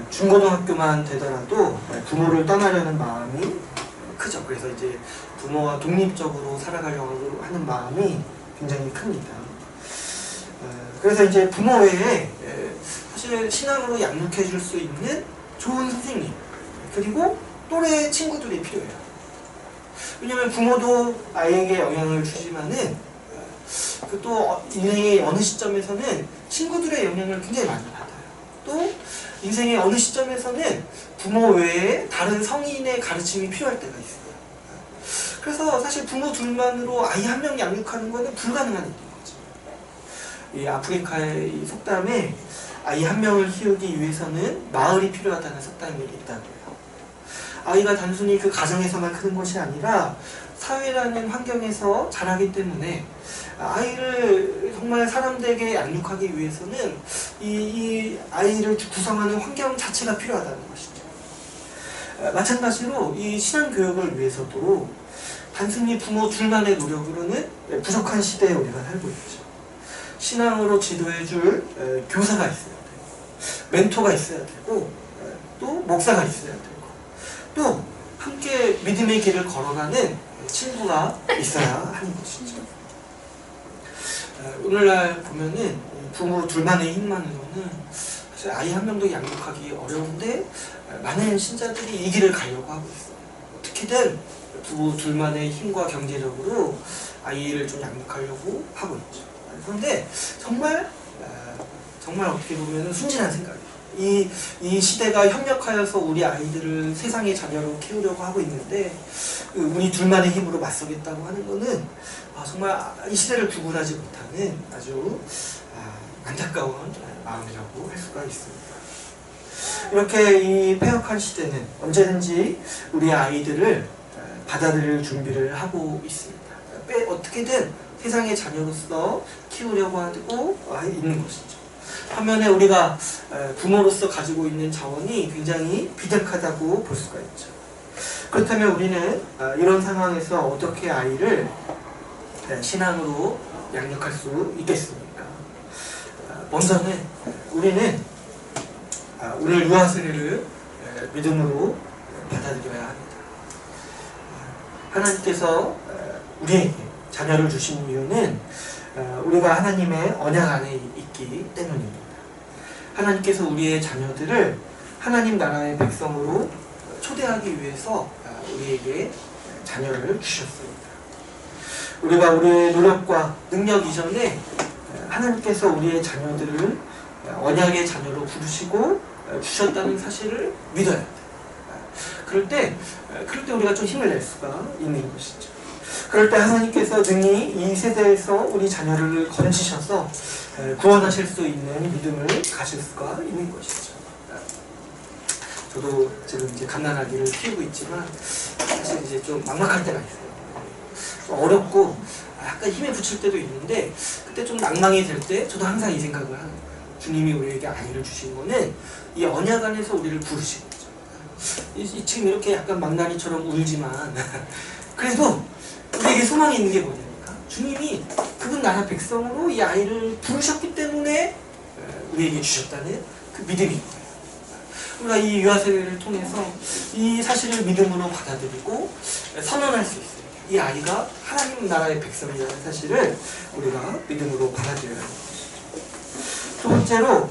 중고등학교만 되더라도 부모를 떠나려는 마음이 크죠. 그래서 이제 부모와 독립적으로 살아가려고 하는 마음이 굉장히 큽니다. 그래서 이제 부모 외에 사실 신앙으로 양육해 줄 수 있는 좋은 선생님 그리고 또래 친구들이 필요해요. 왜냐면 부모도 아이에게 영향을 주지만은 그 또 인생의 어느 시점에서는 친구들의 영향을 굉장히 많이 받아요. 또 인생의 어느 시점에서는 부모 외에 다른 성인의 가르침이 필요할 때가 있어요. 그래서 사실 부모 둘만으로 아이 한 명 양육하는 것은 불가능한 일인 거죠. 이 아프리카의 이 속담에 아이 한 명을 키우기 위해서는 마을이 필요하다는 속담이 있다고요. 아이가 단순히 그 가정에서만 크는 것이 아니라 사회라는 환경에서 자라기 때문에 아이를 정말 사람들에게 양육하기 위해서는 이 아이를 구성하는 환경 자체가 필요하다는 것이죠. 마찬가지로 이 신앙교육을 위해서도 단순히 부모 둘만의 노력으로는 부족한 시대에 우리가 살고 있죠. 신앙으로 지도해줄 교사가 있어야 되고, 멘토가 있어야 되고, 또 목사가 있어야 되고, 또 함께 믿음의 길을 걸어가는 친구가 있어야 하는 것이죠. 오늘날 보면은 부모 둘만의 힘만으로는 사실 아이 한 명도 양육하기 어려운데 많은 신자들이 이 길을 가려고 하고 있어요. 어떻게든 부부 둘만의 힘과 경제력으로 아이를 좀 양육하려고 하고 있죠. 그런데 정말 어떻게 보면 순진한 생각이에요. 이 시대가 협력하여서 우리 아이들을 세상의 자녀로 키우려고 하고 있는데 우리 둘만의 힘으로 맞서겠다고 하는 것은 정말 이 시대를 구분하지 못하는 아주 안타까운 마음이라고 할 수가 있습니다. 이렇게 이 폐역한 시대는 언제든지 우리 아이들을 받아들일 준비를 하고 있습니다. 어떻게든 세상의 자녀로서 키우려고 하고 있는 것이죠. 반면에 우리가 부모로서 가지고 있는 자원이 굉장히 비약하다고 볼 수가 있죠. 그렇다면 우리는 이런 상황에서 어떻게 아이를 신앙으로 양육할 수 있겠습니까? 먼저는 우리는 오늘 유아 세례를 믿음으로 받아들여야 합니다. 하나님께서 우리에게 자녀를 주신 이유는 우리가 하나님의 언약 안에 있기 때문입니다. 하나님께서 우리의 자녀들을 하나님 나라의 백성으로 초대하기 위해서 우리에게 자녀를 주셨습니다. 우리가 우리의 노력과 능력 이전에 하나님께서 우리의 자녀들을 언약의 자녀로 부르시고 주셨다는 사실을 믿어야 돼요. 그럴 때 우리가 좀 힘을 낼 수가 있는 것이죠. 그럴 때 하나님께서 능히 이 세대에서 우리 자녀를 건지셔서 구원하실 수 있는 믿음을 가질 수가 있는 것이죠. 저도 지금 이제 갓난아기를 키우고 있지만 사실 이제 좀 막막할 때가 있어요. 어렵고 약간 힘에 부칠 때도 있는데 그때 좀 낭망이 될 때 저도 항상 이 생각을 하는 거예요. 주님이 우리에게 아이를 주신 거는 이 언약 안에서 우리를 부르신 거죠. 지금 이렇게 약간 망나니처럼 울지만 그래도 우리에게 소망이 있는 게 뭐냐니까 주님이 그분 나라 백성으로 이 아이를 부르셨기 때문에 우리에게 주셨다는 그 믿음이 있어요. 우리가 이 유아 세례를 통해서 이 사실을 믿음으로 받아들이고 선언할 수 있어요. 이 아이가 하나님 나라의 백성이라는 사실을 우리가 믿음으로 받아들여야 하는 것이죠. 두 번째로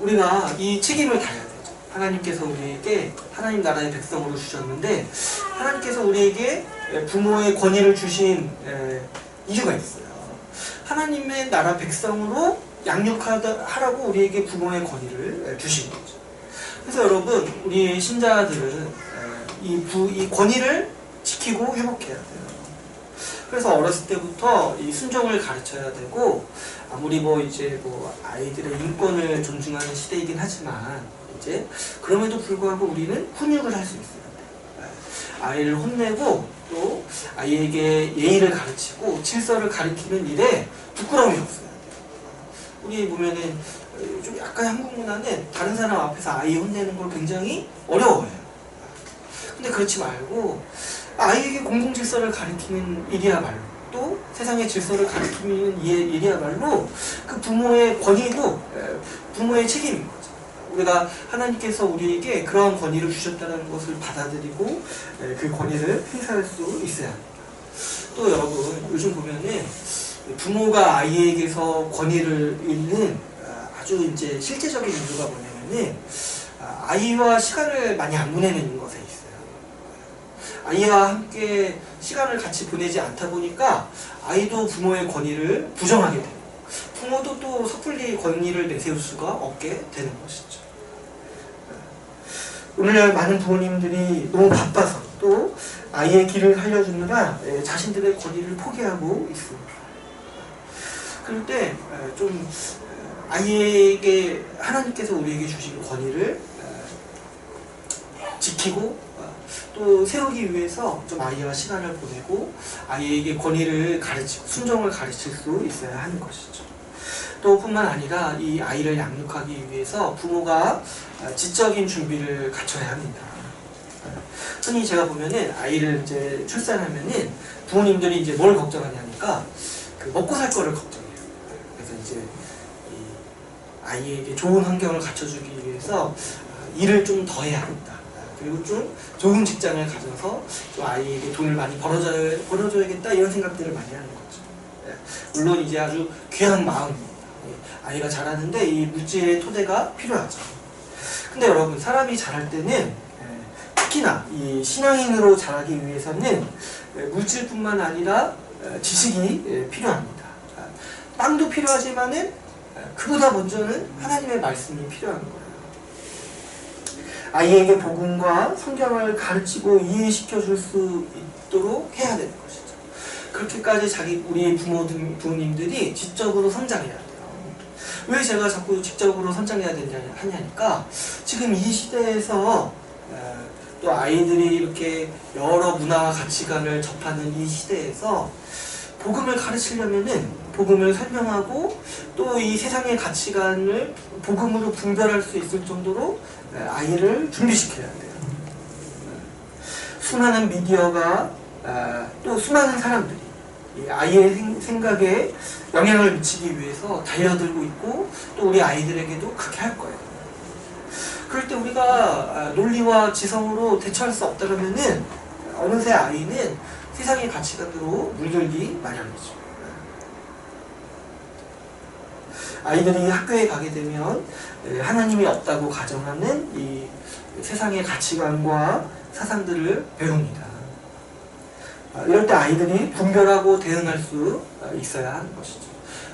우리가 이 책임을 다해야 되죠. 하나님께서 우리에게 하나님 나라의 백성으로 주셨는데 하나님께서 우리에게 부모의 권위를 주신 이유가 있어요. 하나님의 나라 백성으로 양육하라고 우리에게 부모의 권위를 주신 거죠. 그래서 여러분 우리 신자들은 이 권위를 지키고 회복해야 돼요. 그래서 어렸을 때부터 이 순종을 가르쳐야 되고 아무리 이제 아이들의 인권을 존중하는 시대이긴 하지만 이제 그럼에도 불구하고 우리는 훈육을 할 수 있어요. 아이를 혼내고 또 아이에게 예의를 가르치고 질서를 가르치는 일에 부끄러움이 없어야 돼요. 우리 보면은 좀 약간 한국 문화는 다른 사람 앞에서 아이 혼내는 걸 굉장히 어려워해요. 근데 그렇지 말고 아이에게 공공질서를 가르치는 일이야말로 또 세상의 질서를 가르치는 일이야말로 그 부모의 권위고 부모의 책임인 거죠. 우리가 하나님께서 우리에게 그러한 권위를 주셨다는 것을 받아들이고 그 권위를 행사할 수 있어야 합니다. 또 여러분 요즘 보면은 부모가 아이에게서 권위를 잃는 아주 이제 실제적인 이유가 뭐냐면은 아이와 시간을 많이 안 보내는 것에 있어요. 아이와 함께 시간을 같이 보내지 않다 보니까 아이도 부모의 권위를 부정하게 되고 부모도 또 섣불리 권위를 내세울 수가 없게 되는 것이죠. 오늘날 많은 부모님들이 너무 바빠서 또 아이의 길을 살려주느라 자신들의 권위를 포기하고 있습니다. 그럴 때 좀 아이에게 하나님께서 우리에게 주신 권위를 지키고 또 세우기 위해서 좀 아이와 시간을 보내고 아이에게 권위를 가르치고 순종을 가르칠 수 있어야 하는 것이죠. 또 뿐만 아니라 이 아이를 양육하기 위해서 부모가 지적인 준비를 갖춰야 합니다. 흔히 제가 보면은 아이를 이제 출산하면은 부모님들이 이제 뭘 걱정하냐니까 그 먹고 살 거를 걱정해요. 그래서 이제 이 아이에게 좋은 환경을 갖춰주기 위해서 일을 좀 더 해야 합니다. 그리고 좀 좋은 직장을 가져서 좀 아이에게 돈을 많이 벌어줘야겠다 이런 생각들을 많이 하는 거죠. 물론 이제 아주 귀한 마음입니다. 아이가 자라는데 이 물질의 토대가 필요하죠. 근데 여러분 사람이 자랄 때는 특히나 이 신앙인으로 자라기 위해서는 물질뿐만 아니라 지식이 필요합니다. 땅도 필요하지만은 그보다 먼저는 하나님의 말씀이 필요한 거예요. 아이에게 복음과 성경을 가르치고 이해시켜 줄 수 있도록 해야 되는 것이죠. 그렇게까지 우리 부모님들이 지적으로 성장해야 돼요. 왜 제가 자꾸 직접으로 선장해야 하냐니까 지금 이 시대에서 또 아이들이 이렇게 여러 문화와 가치관을 접하는 이 시대에서 복음을 가르치려면은 복음을 설명하고 또 이 세상의 가치관을 복음으로 분별할 수 있을 정도로 아이를 준비시켜야 돼요. 수많은 미디어가 또 수많은 사람들이 이 아이의 생각에 영향을 미치기 위해서 달려들고 있고 또 우리 아이들에게도 그렇게 할 거예요. 그럴 때 우리가 논리와 지성으로 대처할 수 없다면은 어느새 아이는 세상의 가치관으로 물들기 마련이죠. 아이들이 학교에 가게 되면 하나님이 없다고 가정하는 이 세상의 가치관과 사상들을 배웁니다. 이럴 때 아이들이 분별하고 대응할 수 있어야 하는 것이죠.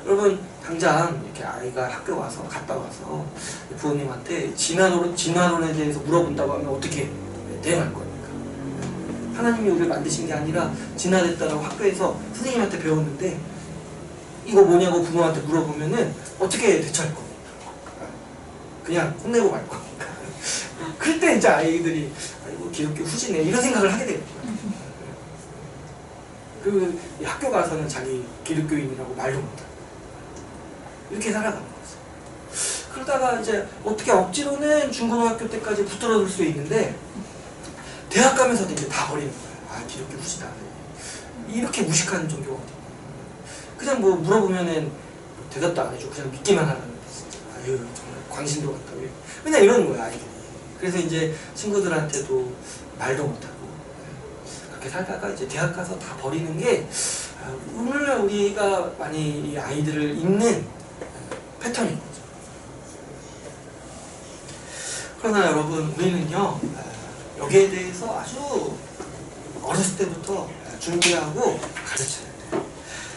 여러분 당장 이렇게 아이가 학교 와서 갔다 와서 부모님한테 진화론에 대해서 물어본다고 하면 어떻게 대응할 겁니까? 하나님이 우리를 만드신 게 아니라 진화됐다라고 학교에서 선생님한테 배웠는데 이거 뭐냐고 부모한테 물어보면은 어떻게 대처할 겁니까? 그냥 혼내고 말 겁니까? 그럴 때 이제 아이들이 아이고 기독교 후지네 이런 생각을 하게 되는 거예요. 그 학교 가서는 자기 기독교인이라고 말도 못하고 이렇게 살아가는 거죠. 그러다가 이제 어떻게 억지로는 중고등학교 때까지 붙들어둘 수 있는데 대학 가면서도 이제 다 버리는 거예요. 아 기독교 후지다 이렇게 무식한 종교가 어디 그냥 뭐 물어보면은 대답도 안 해주고 그냥 믿기만 하라는 진짜 아유 정말 광신도 같다 맨날 이러는 거야 아이들이. 그래서 이제 친구들한테도 말도 못하고 그렇게 살다가 이제 대학 가서 다 버리는 게 오늘날 우리가 많이 이 아이들을 읽는 패턴인 거죠. 그러나 여러분 우리는요 여기에 대해서 아주 어렸을 때부터 준비하고 가르쳐야 돼요.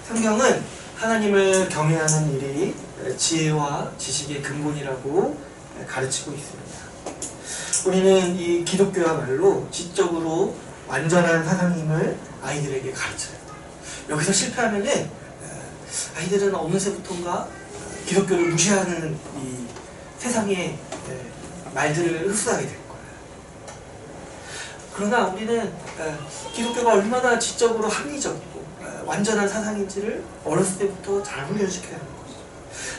성경은 하나님을 경외하는 일이 지혜와 지식의 근본이라고 가르치고 있습니다. 우리는 이 기독교야말로 지적으로 완전한 사상임을 아이들에게 가르쳐야 돼요. 여기서 실패하면은 아이들은 어느새부턴가 기독교를 무시하는 이 세상의 말들을 흡수하게 될 거예요. 그러나 우리는 기독교가 얼마나 지적으로 합리적이고 완전한 사상인지를 어렸을 때부터 잘 훈련시켜야 하는 거죠.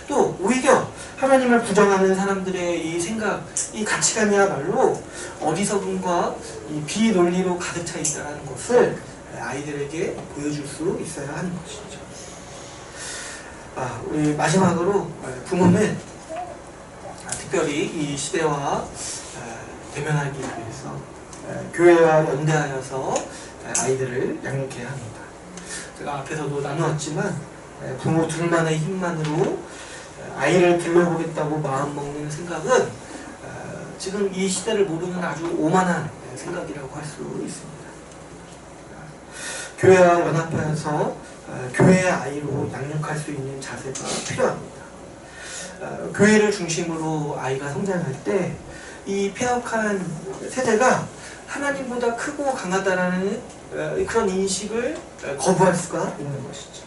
또 오히려 하나님을 부정하는 사람들의 이 생각, 이 가치관이야말로 어리석음과 이 비논리로 가득 차 있다는 것을 아이들에게 보여줄 수 있어야 하는 것이죠. 우리 마지막으로 부모는 특별히 이 시대와 대면하기 위해서 교회와 연대하여서 아이들을 양육해야 합니다. 제가 앞에서도 나누었지만 부모 둘만의 힘만으로 아이를 길러보겠다고 마음먹는 생각은 지금 이 시대를 모르는 아주 오만한 생각이라고 할 수 있습니다. 교회와 연합하여서 교회의 아이로 양육할 수 있는 자세가 필요합니다. 교회를 중심으로 아이가 성장할 때 이 폐역한 세대가 하나님보다 크고 강하다라는 그런 인식을 거부할 수가 있는 것이죠.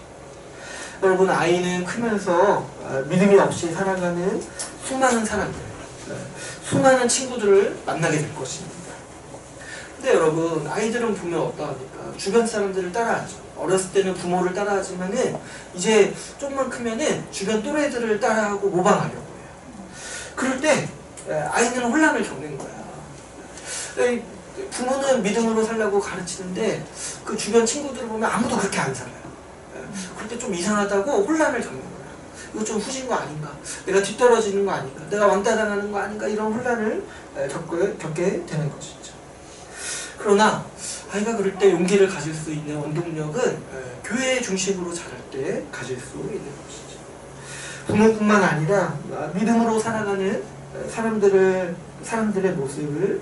여러분 아이는 크면서 믿음이 없이 살아가는 수많은 사람들, 수많은 친구들을 만나게 될 것입니다. 근데 여러분, 아이들은 보면 어떠합니까? 주변 사람들을 따라하죠. 어렸을 때는 부모를 따라하지만은 이제 조금만 크면은 주변 또래들을 따라하고 모방하려고 해요. 그럴 때 아이는 혼란을 겪는 거야. 부모는 믿음으로 살라고 가르치는데 그 주변 친구들을 보면 아무도 그렇게 안 살아요. 그럴 때 좀 이상하다고 혼란을 겪는 거야. 이거 좀 후진 거 아닌가? 내가 뒤떨어지는 거 아닌가? 내가 왕따 당하는 거 아닌가? 이런 혼란을 겪게 되는 것이죠. 그러나 아이가 그럴 때 용기를 가질 수 있는 원동력은 교회 중심으로 자랄 때 가질 수 있는 것이죠. 부모뿐만 아니라 믿음으로 살아가는 사람들의 모습을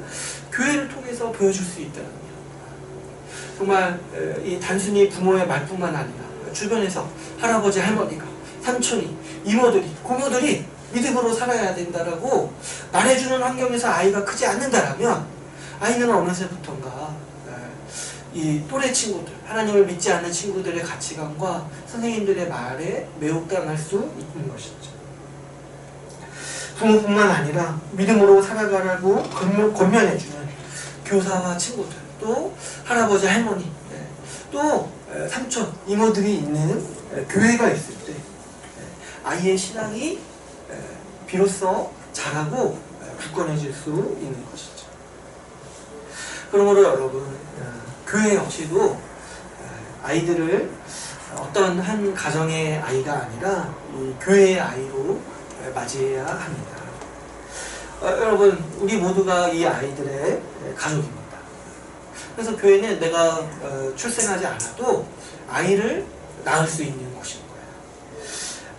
교회를 통해서 보여줄 수 있다는 거예요. 정말 이 단순히 부모의 말뿐만 아니라 주변에서 할아버지, 할머니가, 삼촌이, 이모들이, 고모들이 믿음으로 살아야 된다라고 말해주는 환경에서 아이가 크지 않는다라면 아이는 어느새부턴가 이 또래 친구들, 하나님을 믿지 않는 친구들의 가치관과 선생님들의 말에 매혹당할 수 있는 것이죠. 부모뿐만 아니라 믿음으로 살아가라고 권면해주는 교사와 친구들, 또 할아버지, 할머니, 또 삼촌, 이모들이 있는 교회가 있을 때 아이의 신앙이 비로소 자라고 굳건해질 수 있는 것이죠. 그러므로 여러분, 교회 역시도 아이들을 어떤 한 가정의 아이가 아니라 이 교회의 아이로 맞이해야 합니다. 여러분, 우리 모두가 이 아이들의 가족입니다. 그래서 교회는 내가 출생하지 않아도 아이를 낳을 수 있는 곳인 거예요.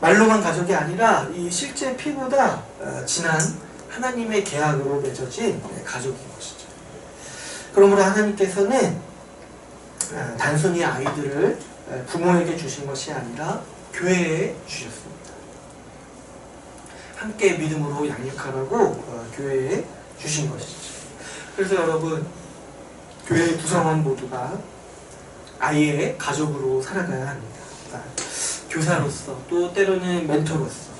말로만 가족이 아니라 이 실제 피보다 진한 하나님의 계약으로 맺어진 가족인 것이죠. 그러므로 하나님께서는 단순히 아이들을 부모에게 주신 것이 아니라 교회에 주셨습니다. 함께 믿음으로 양육하라고 교회에 주신 것이죠. 그래서 여러분, 교회 구성원 모두가 아이의 가족으로 살아가야 합니다. 교사로서, 또 때로는 멘토로서,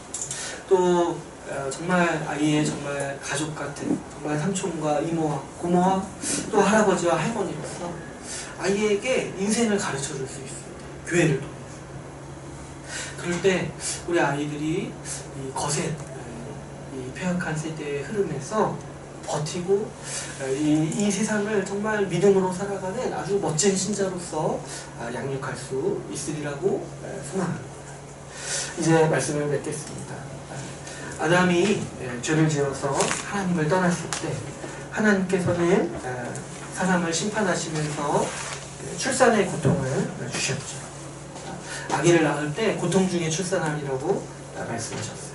또 정말 아이의 정말 가족 같은 정말 삼촌과 이모와 고모와 또 할아버지와 할머니로서 아이에게 인생을 가르쳐 줄 수 있습니다. 교회를 통해서. 그럴 때 우리 아이들이 이 거센 이 폐역한 세대의 흐름에서 버티고 이 세상을 정말 믿음으로 살아가는 아주 멋진 신자로서 양육할 수 있으리라고 소망합니다. 이제 말씀을 맺겠습니다. 아담이 죄를 지어서 하나님을 떠났을 때 하나님께서는 사람을 심판하시면서 출산의 고통을 주셨죠. 아기를 낳을 때 고통 중에 출산하리라고 말씀하셨어요.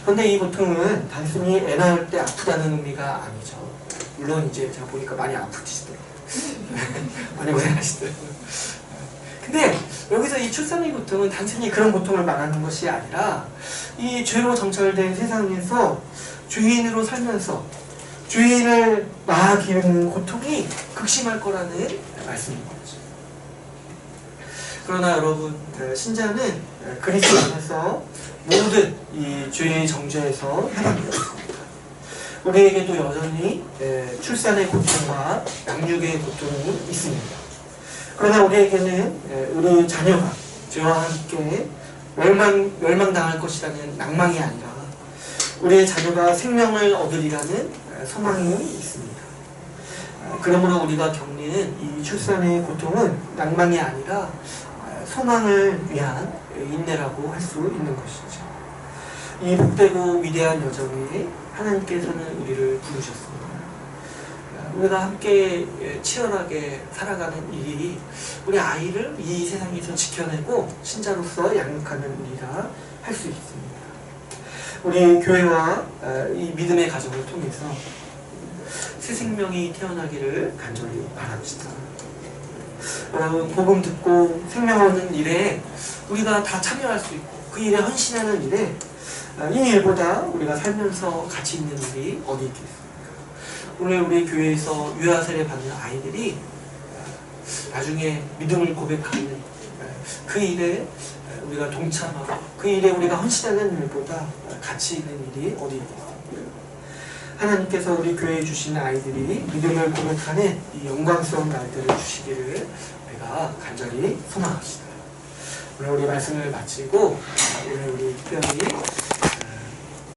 그런데 이 고통은 단순히 애 낳을 때 아프다는 의미가 아니죠. 물론 이제 제가 보니까 많이 아프시더라고요. 많이 고생하시더라고요. 근데 여기서 이 출산의 고통은 단순히 그런 고통을 말하는 것이 아니라 이 죄로 정찰된 세상에서 죄인으로 살면서 죄인을 낳아 기르는 고통이 극심할 거라는 말씀인 거죠. 그러나 여러분, 신자는 그리스도 안에서 모든 이 죄의 정죄에서 해방되었습니다. 우리에게도 여전히 출산의 고통과 양육의 고통이 있습니다. 그러나 우리에게는 우리 자녀가 죄와 함께 멸망당할 것이라는 낭망이 아니라 우리의 자녀가 생명을 얻으리라는 소망이 있습니다. 그러므로 우리가 겪는 이 출산의 고통은 낭망이 아니라 소망을 위한 인내라고 할 수 있는 것이죠. 이 복되고 위대한 여정에 하나님께서는 우리를 부르셨습니다. 우리가 함께 치열하게 살아가는 일이 우리 아이를 이 세상에서 지켜내고 신자로서 양육하는 일이라 할 수 있습니다. 우리 교회와 이 믿음의 가정을 통해서 새 생명이 태어나기를 간절히 바랍시다. 여러분, 복음 듣고 생명 얻는 일에 우리가 다 참여할 수 있고 그 일에 헌신하는 일에 이 일보다 우리가 살면서 가치 있는 일이 어디 있겠습니까? 오늘 우리 교회에서 유아 세례 받는 아이들이 나중에 믿음을 고백하는 그 일에 우리가 동참하고 그 일에 우리가 헌신하는 일보다 가치 있는 일이 어디 있겠습니까? 하나님께서 우리 교회에 주신 아이들이 믿음을 고백하는 이 영광스러운 날들을 주시기를 우리가 간절히 소망합시다. 오늘 우리 말씀을 마치고 오늘 우리 특별히